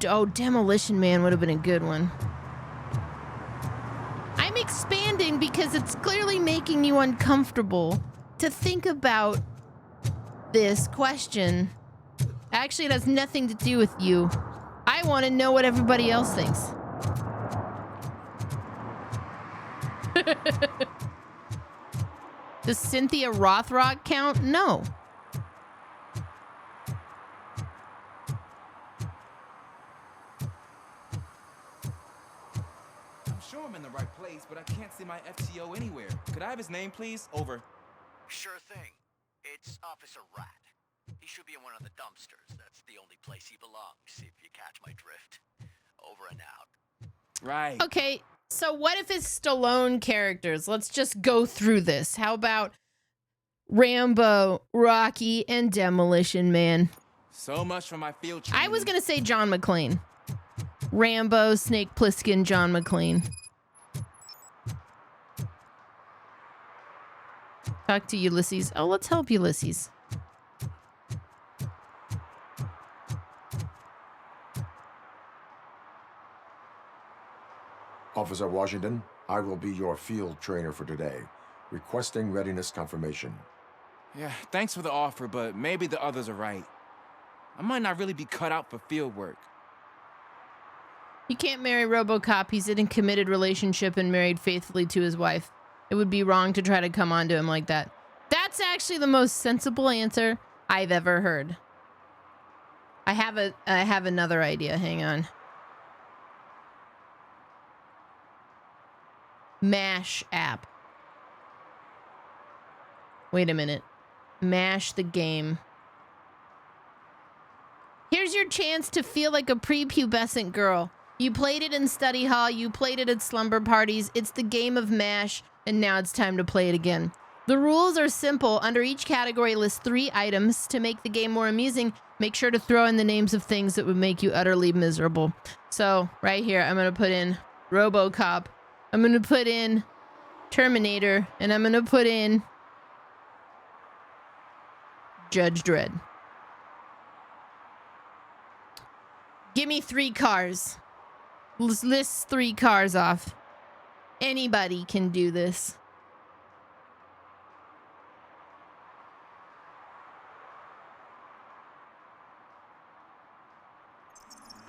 oh, Demolition Man would have been a good one. I'm expanding because it's clearly making you uncomfortable to think about this question. Actually, it has nothing to do with you. I want to know what everybody else thinks. Does Cynthia Rothrock count? No. I'm sure I'm in the right place, but I can't see my FTO anywhere. Could I have his name, please? Over. Sure thing. It's Officer Rat. He should be in one of the dumpsters. That's the only place he belongs, if you catch my drift. Over and out. Right. Okay, so what if it's Stallone characters? Let's just go through this. How about Rambo, Rocky, and Demolition Man? So much for my field training. I was gonna say John McClane. Rambo, Snake Plissken, John McClane. Talk to Ulysses. Oh, let's help Ulysses. Officer Washington, I will be your field trainer for today. Requesting readiness confirmation. Yeah, thanks for the offer, but maybe the others are right. I might not really be cut out for field work. You can't marry Robocop. He's in a committed relationship and married faithfully to his wife. It would be wrong to try to come on to him like that. That's actually the most sensible answer I've ever heard. I have another idea. Hang on. MASH app. Wait a minute. MASH the game. Here's your chance to feel like a prepubescent girl. You played it in study hall, you played it at slumber parties. It's the game of MASH, and now it's time to play it again. The rules are simple. Under each category, list 3 items. To make the game more amusing, make sure to throw in the names of things that would make you utterly miserable. So, right here, I'm going to put in Robocop. I'm going to put in Terminator, and I'm going to put in Judge Dredd. Give me 3 cars. Let's list 3 cars off. Anybody can do this.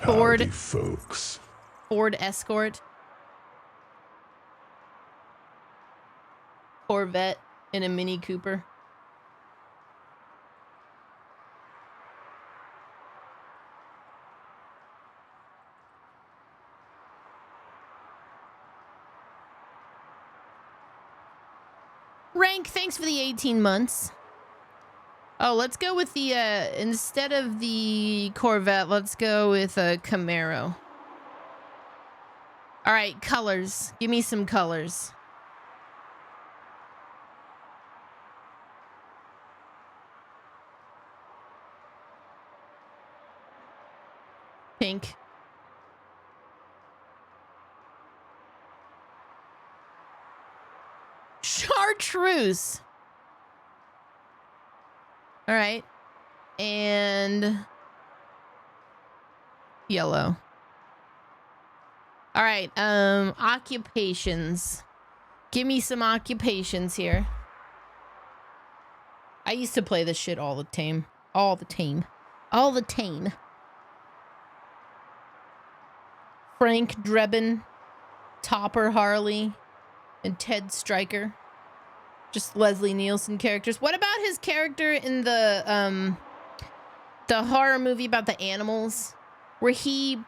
Ford. Howdy, folks. Ford Escort. Corvette and a Mini Cooper. Rank, thanks for the 18 months. Oh, let's go with the, instead of the Corvette, let's go with a Camaro. All right, colors. Give me some colors. Pink. Chartreuse. All right. And yellow. All right. Occupations. Give me some occupations here. I used to play this shit all the time. All the time. All the time. Frank Drebin, Topper Harley, and Ted Stryker. Just Leslie Nielsen characters. What about his character in the horror movie about the animals? where he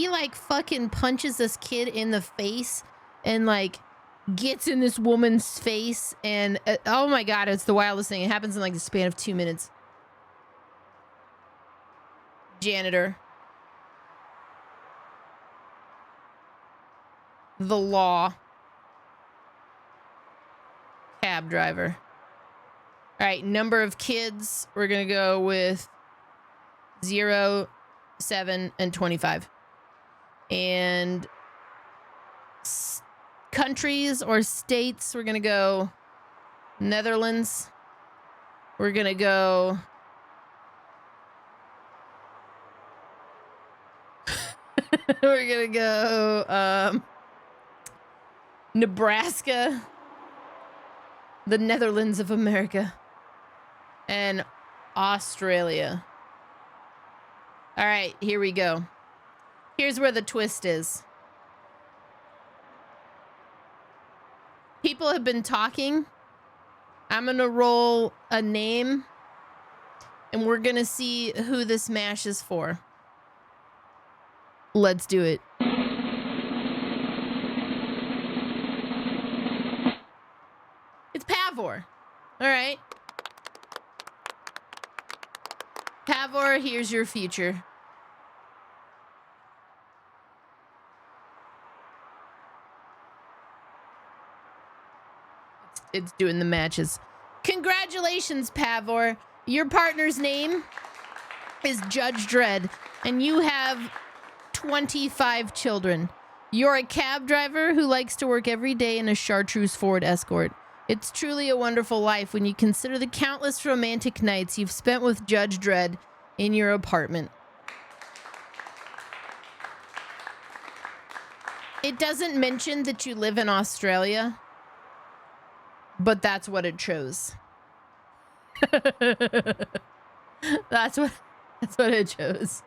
like fucking punches this kid in the face and like gets in this woman's face, and oh my god, it's the wildest thing. It happens in like the span of 2 minutes. Janitor. The law. Cab driver. All right, number of kids. We're gonna go with 0, 7, and 25. And countries or states, we're gonna go Netherlands. We're gonna go we're gonna go Nebraska, the Netherlands of America, and Australia. All right, here we go. Here's where the twist is. People have been talking. I'm gonna roll a name, and we're gonna see who this mash is for. Let's do it. It's Pavor. All right. Pavor, here's your future. It's doing the matches. Congratulations, Pavor. Your partner's name is Judge Dredd, and you have 25 children. You're a cab driver who likes to work every day in a chartreuse Ford Escort. It's truly a wonderful life when you consider the countless romantic nights you've spent with Judge Dredd in your apartment. It doesn't mention that you live in Australia, but that's what it chose. That's what it chose.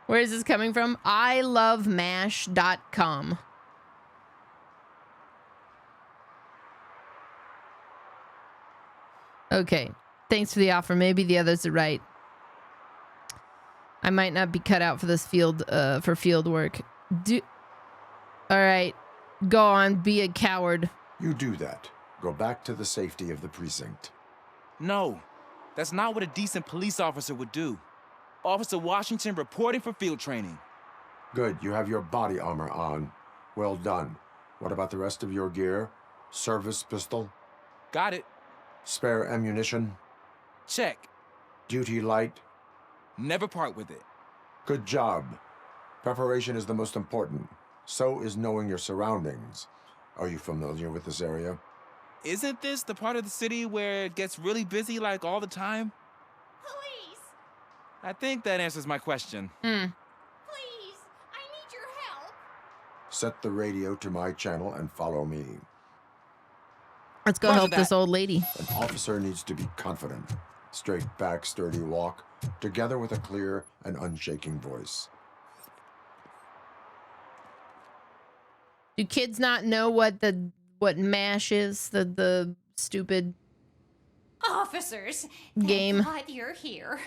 Where is this coming from? ilovemash.com. Okay. Thanks for the offer. Maybe the others are right. I might not be cut out for this field work. All right. Go on, be a coward. You do that. Go back to the safety of the precinct. No, that's not what a decent police officer would do. Officer Washington reporting for field training. Good, you have your body armor on. Well done. What about the rest of your gear? Service pistol? Got it. Spare ammunition? Check. Duty light? Never part with it. Good job. Preparation is the most important. So is knowing your surroundings. Are you familiar with this area? Isn't this the part of the city where it gets really busy like all the time? Police! I think that answers my question. Please, I need your help. Set the radio to my channel and follow me. Let's go help this old lady. An officer needs to be confident. Straight back, sturdy walk, together with a clear and unshaking voice. Do kids not know what MASH is? The stupid Officers, game. thank God you're here.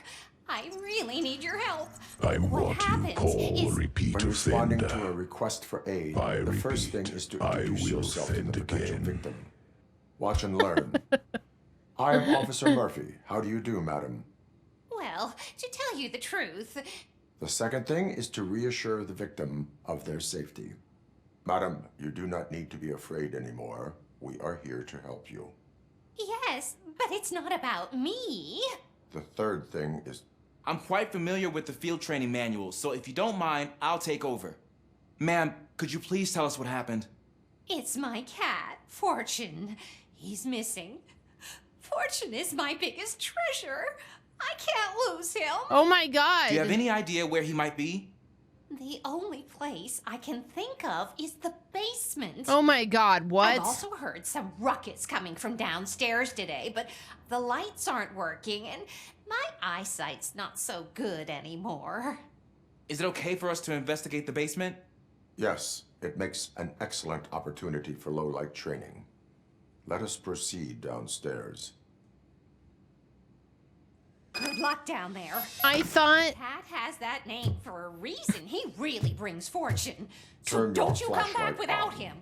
I really need your help. I What happens is when responding to a request for aid, the first thing is to introduce yourself to the potential victim. Watch and learn. I am Officer Murphy. How do you do, madam? well, to tell you the truth. The second thing is to reassure the victim of their safety. Madam, you do not need to be afraid anymore. We are here to help you. Yes, but it's not about me. The third thing is... I'm quite familiar with the field training manual, so if you don't mind, I'll take over. Ma'am, could you please tell us what happened? It's my cat, Fortune. He's missing. Fortune is my biggest treasure. I can't lose him. Oh my God. Do you have any idea where he might be? The only place I can think of is the basement. Oh my God, what? I've also heard some ruckus coming from downstairs today, but the lights aren't working and my eyesight's not so good anymore. Is it okay for us to investigate the basement? Yes, it makes an excellent opportunity for low-light training. Let us proceed downstairs. Good luck down there. I thought... Pat has that name for a reason. He really brings fortune. So Turn your don't you come back flashlight without on. him.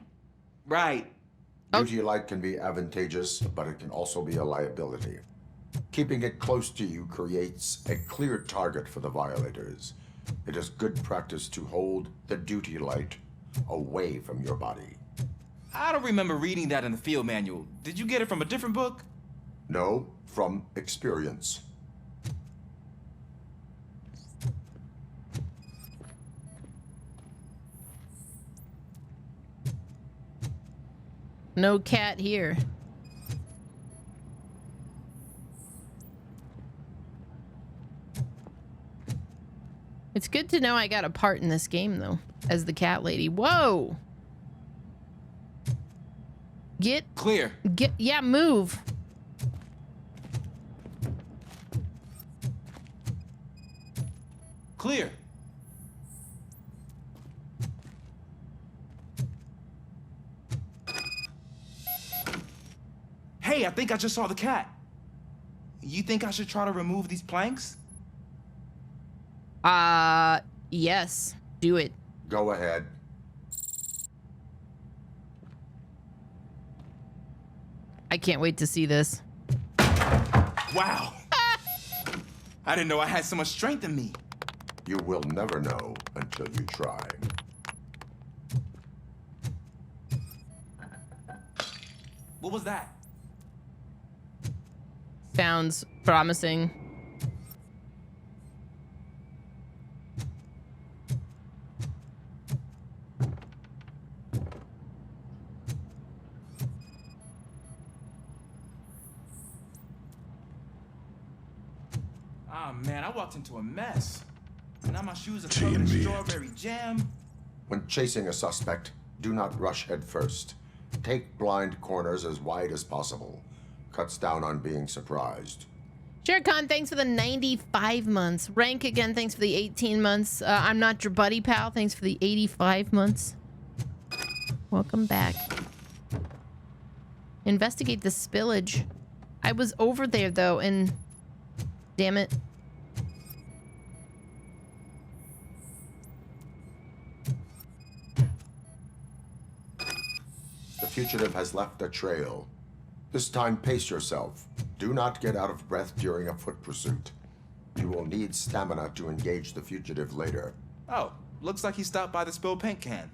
Right. Duty light can be advantageous, but it can also be a liability. Keeping it close to you creates a clear target for the violators. It is good practice to hold the duty light away from your body. I don't remember reading that in the field manual. Did you get it from a different book? No, from experience. No cat here. It's good to know I got a part in this game, though, as the cat lady. Whoa! Get... Clear. Get... Yeah, move. Clear. Hey, I think I just saw the cat. You think I should try to remove these planks? Yes. Do it. Go ahead. I can't wait to see this. Wow. I didn't know I had so much strength in me. You will never know until you try. What was that? Sounds promising. Oh man, I walked into a mess. Now my shoes are covered in strawberry jam. When chasing a suspect, do not rush head first. Take blind corners as wide as possible. Cuts down on being surprised. Shercon, thanks for the 95 months. Rank again, thanks for the 18 months. I'm not your buddy, pal. Thanks for the 85 months. Welcome back. Investigate the spillage. I was over there, though, and... Damn it. The fugitive has left a trail. This time, pace yourself. Do not get out of breath during a foot pursuit. You will need stamina to engage the fugitive later. Oh, looks like he stopped by the spilled paint can.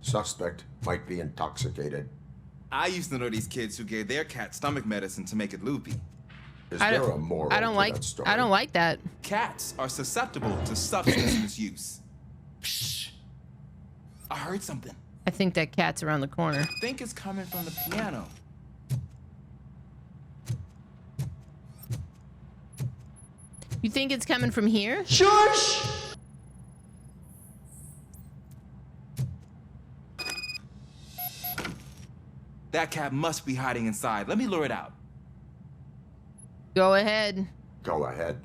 Suspect might be intoxicated. I used to know these kids who gave their cat stomach medicine to make it loopy. Is there a moral I don't to like that story? I don't like that. Cats are susceptible to substance misuse. Psh. I heard something. I think that cat's around the corner. I think it's coming from the piano. You think it's coming from here? Shush! That cat must be hiding inside. Let me lure it out. Go ahead. Go ahead.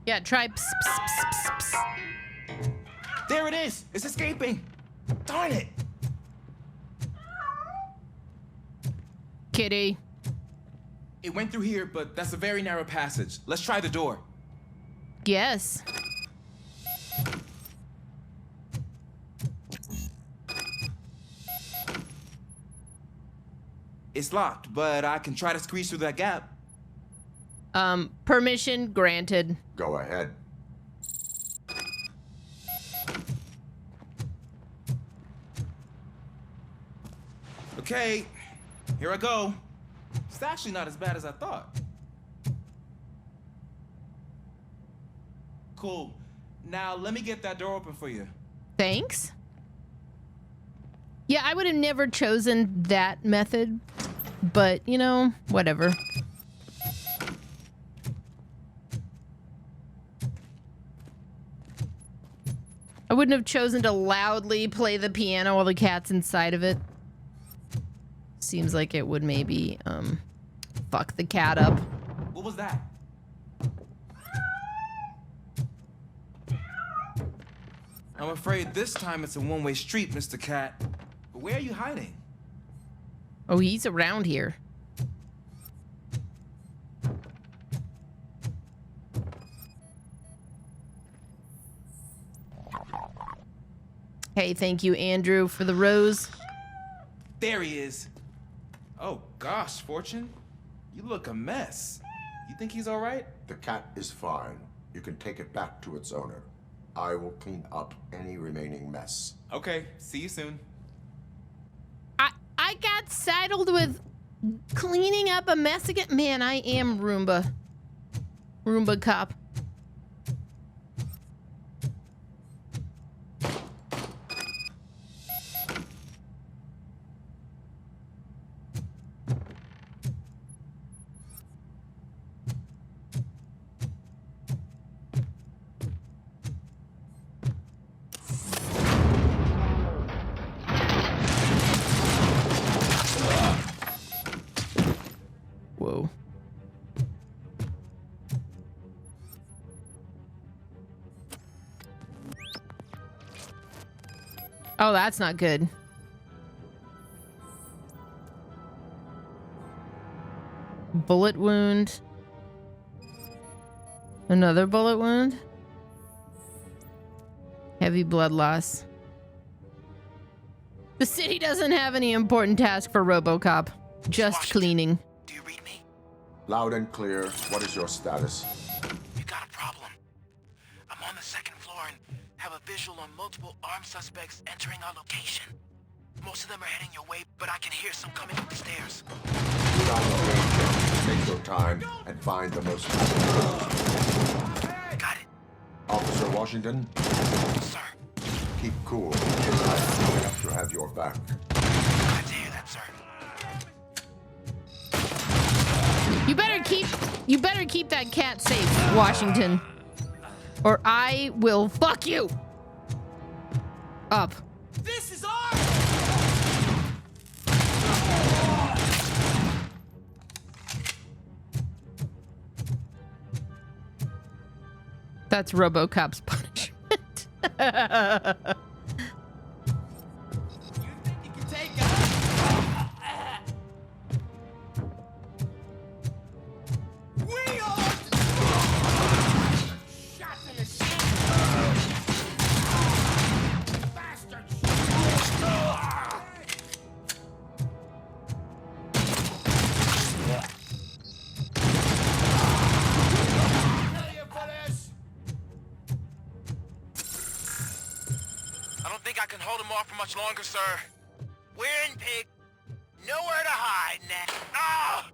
Yeah, try pss, pss, pss, pss, pss. There it is! It's escaping! Darn it! Kitty. It went through here, but that's a very narrow passage. Let's try the door. Yes. It's locked, but I can try to squeeze through that gap. Permission granted. Go ahead. Okay, here I go. It's actually not as bad as I thought. Cool. Now let me get that door open for you. Thanks. Yeah, I would have never chosen that method, but, you know, whatever. I wouldn't have chosen to loudly play the piano while the cat's inside of it. Seems like it would maybe, fuck the cat up. What was that? I'm afraid this time it's a one-way street, Mr. Cat. But where are you hiding? Oh, he's around here. Hey, thank you, Andrew, for the rose. There he is. Oh gosh, Fortune. You look a mess. You think he's all right? The cat is fine. You can take it back to its owner. I will clean up any remaining mess. Okay, see you soon. I got saddled with cleaning up a mess again. Man, I am Roomba. Roomba cop. Whoa. Oh, that's not good. Bullet wound. Another bullet wound. Heavy blood loss. The city doesn't have any important task for Robocop. Just cleaning. Loud and clear. What is your status? We got a problem. I'm on the second floor and have a visual on multiple armed suspects entering our location. Most of them are heading your way, but I can hear some coming up the stairs. Do not engage. Take your time and find the most... Got it. Officer Washington? Sir. Keep cool. I have to have your back. Glad to hear that, sir. You better keep that cat safe, Washington. Or I will fuck you up. This is ours! That's Robocop's punishment. Much longer, sir. We're in, pig. Nowhere to hide now. Ah!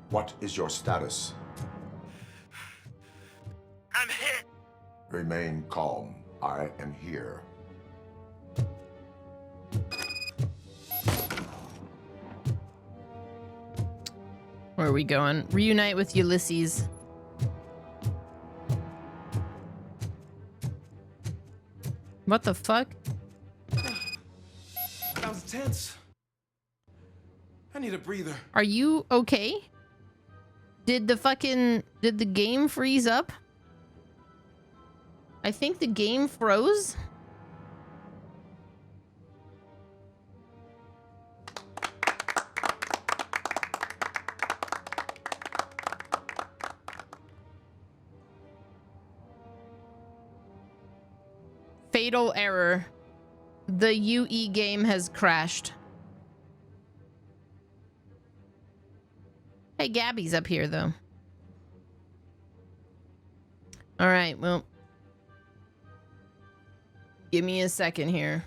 What is your status? I'm hit. Remain calm. I am here. Where are we going? Reunite with Ulysses. What the fuck? That was tense. I need a breather. Are you okay? Did the game freeze up? I think the game froze. Fatal error. The UE game has crashed. Hey, Gabby's up here, though. All right, well. Give me a second here.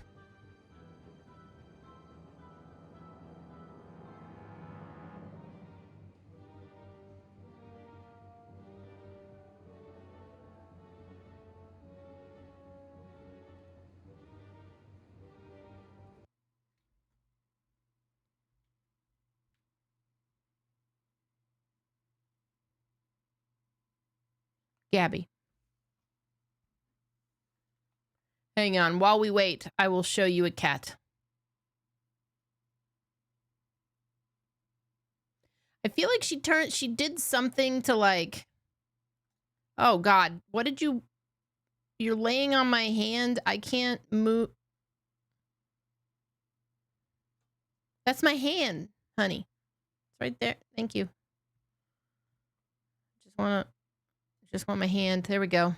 Gabby. Hang on. While we wait, I will show you a cat. I feel like she did something to like... Oh, God. What did you... You're laying on my hand. I can't move. That's my hand, honey. It's right there. Thank you. Just want my hand. There we go.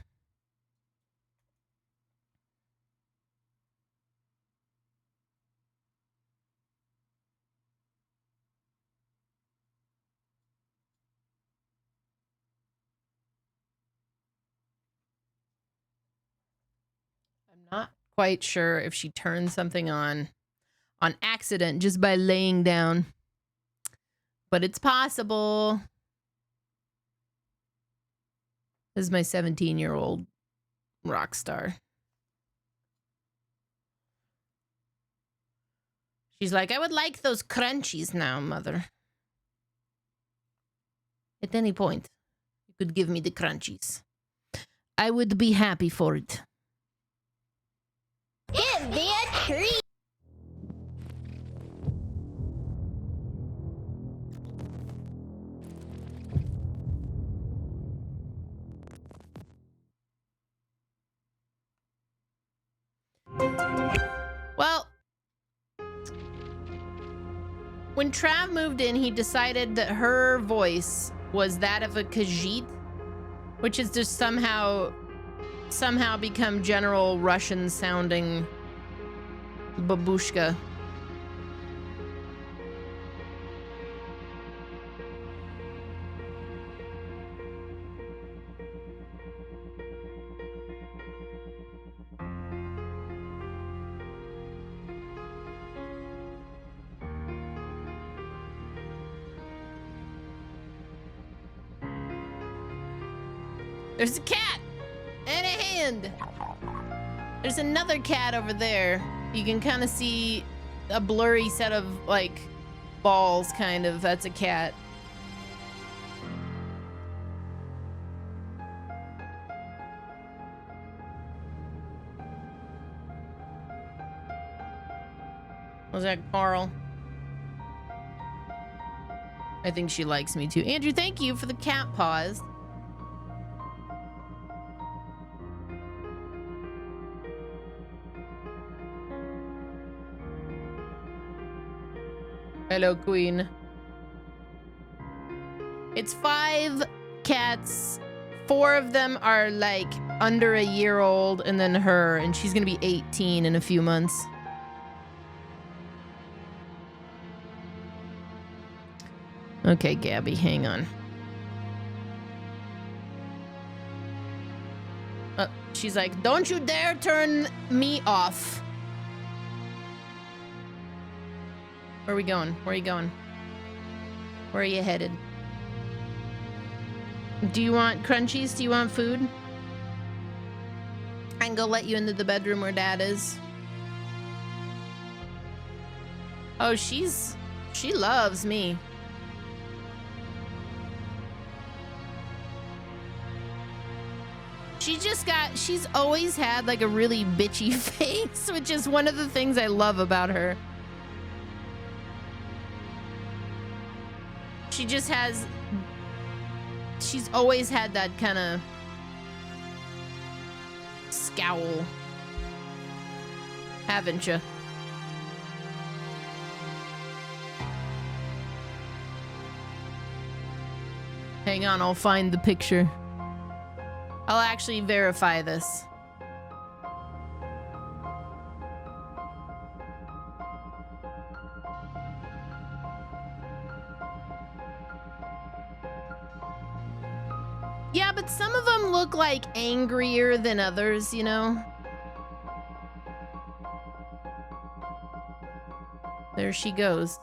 Not quite sure if she turned something on accident just by laying down. But it's possible. This is my 17-year-old rock star. She's like, I would like those crunchies now, mother. At any point, you could give me the crunchies. I would be happy for it. Give me a treat! Well, when Trav moved in, he decided that her voice was that of a Khajiit, which is just somehow become general Russian sounding babushka. There's a cat and a hand. There's another cat over there. You can kind of see a blurry set of like balls, kind of. That's a cat. Was that Carl? I think she likes me too. Andrew, thank you for the cat paws. Hello, Queen. It's 5 cats. 4 of them are like under a year old, and then her, and she's gonna be 18 in a few months. Okay, Gabby, hang on. She's like, don't you dare turn me off. Where are we going? Where are you going? Where are you headed? Do you want crunchies? Do you want food? I can go let you into the bedroom where Dad is. Oh, she loves me. She's always had like a really bitchy face, which is one of the things I love about her. She's always had that kind of scowl. Haven't you? Hang on, I'll find the picture. I'll actually verify this. Yeah, but some of them look like angrier than others, you know? There she goes.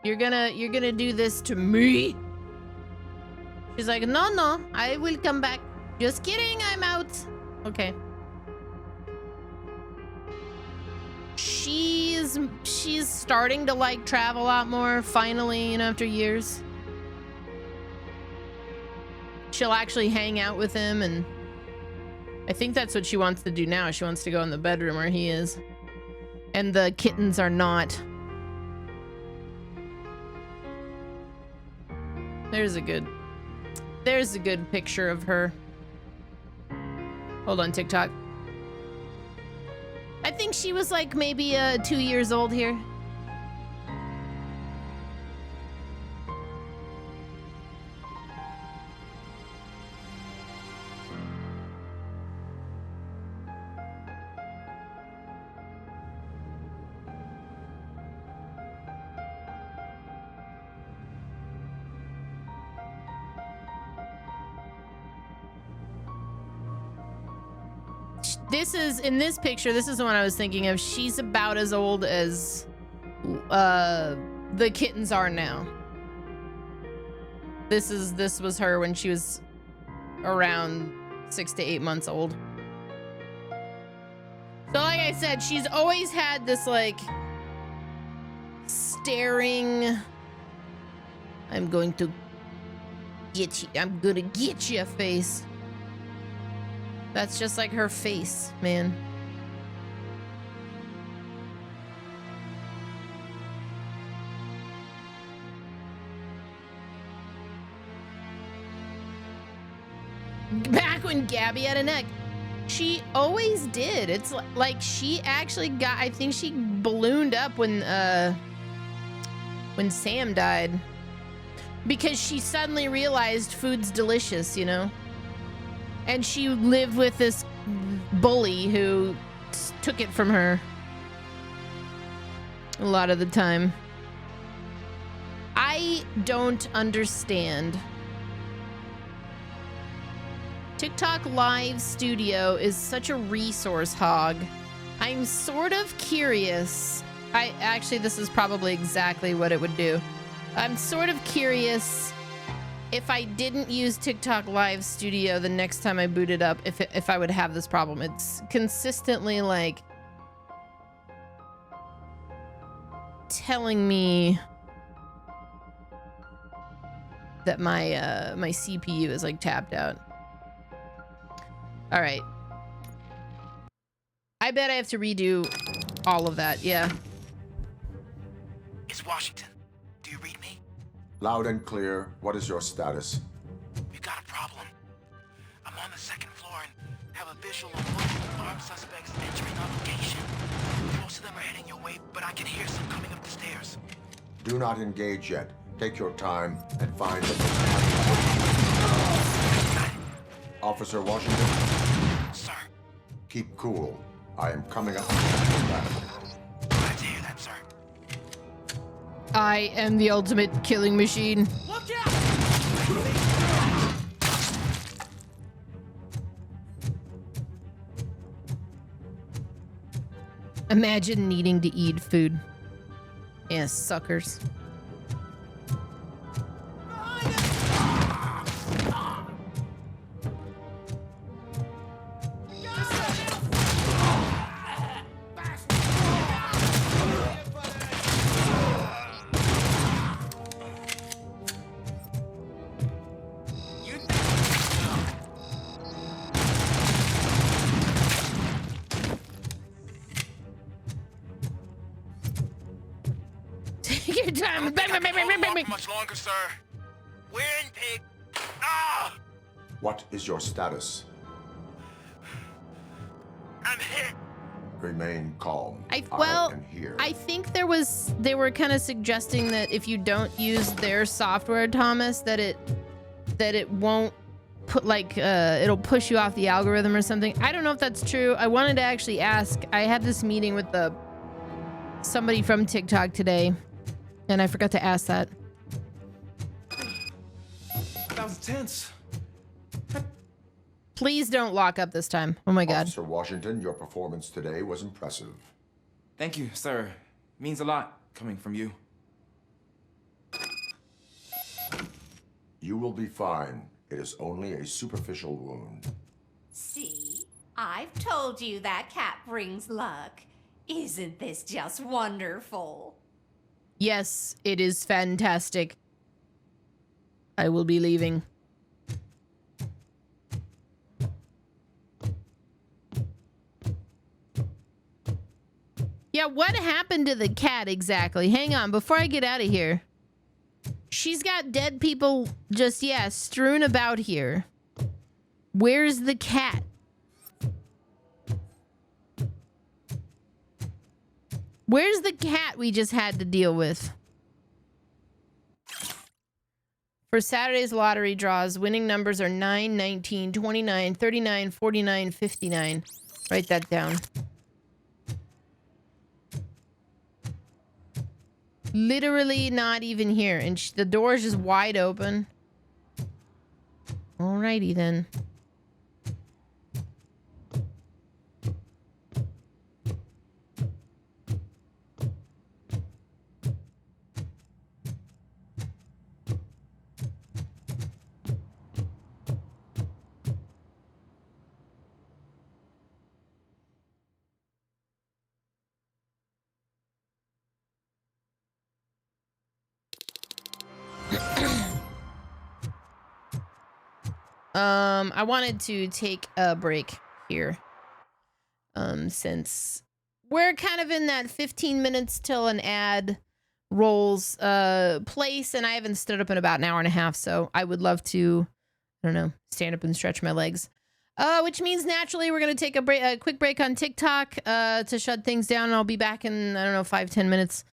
You're gonna do this to me? She's like, no, I will come back. Just kidding, I'm out. Okay. She's starting to like travel a lot more, finally, you know, after years. She'll actually hang out with him, and I think that's what she wants to do now. She wants to go in the bedroom where he is. And the kittens are not. There's a good picture of her. Hold on, TikTok. I think she was like maybe 2 years old here. This is, in this picture, this is the one I was thinking of. She's about as old as the kittens are now. This was her when she was around 6 to 8 months old. So like I said, she's always had this like staring, I'm gonna get you face. That's just like her face, man. Back when Gabby had a neck. She always did. It's like she actually got, I think she ballooned up when Sam died. Because she suddenly realized food's delicious, you know? And she lived with this bully who took it from her a lot of the time. I don't understand. TikTok Live Studio is such a resource hog. I'm sort of curious. Actually, this is probably exactly what it would do. I'm sort of curious if I didn't use TikTok Live Studio the next time I boot it up, if I would have this problem. It's consistently like telling me that my my CPU is like tapped out. All right. I bet I have to redo all of that. Yeah. It's Washington. Do you read me? Loud and clear. What is your status? We've got a problem. I'm on the second floor and have a visual of multiple armed suspects entering our location. Most of them are heading your way, but I can hear some coming up the stairs. Do not engage yet. Take your time and find the... Officer Washington? Sir. Keep cool. I am coming up. Glad to hear that, sir. I am the ultimate killing machine. Look out! Imagine needing to eat food. Yeah, suckers. Take your time. Bang, bang, bang, bang, bang, bang. Much longer, sir. We're in pig. Ah! What is your status? I'm hit. Remain calm. Well, I am here. I think they were kind of suggesting that if you don't use their software, Thomas, that it won't put like it'll push you off the algorithm or something. I don't know if that's true. I wanted to actually ask. I had this meeting with somebody from TikTok today, and I forgot to ask that. That was tense. Please don't lock up this time. Oh my God. Officer Washington, your performance today was impressive. Thank you, sir. Means a lot coming from you. You will be fine. It is only a superficial wound. See? I've told you that cat brings luck. Isn't this just wonderful? Yes, it is fantastic. I will be leaving. Yeah, what happened to the cat exactly? Hang on, before I get out of here. She's got dead people just, yeah, strewn about here. Where's the cat? Where's the cat we just had to deal with? For Saturday's lottery draws, winning numbers are 9, 19, 29, 39, 49, 59. Write that down. Literally not even here. And the door is just wide open. Alrighty then. I wanted to take a break here. Since we're kind of in that 15 minutes till an ad rolls place, and I haven't stood up in about an hour and a half, so I would love to, I don't know, stand up and stretch my legs. Which means naturally we're gonna take a quick break on TikTok to shut things down, and I'll be back in, I don't know, 5-10 minutes.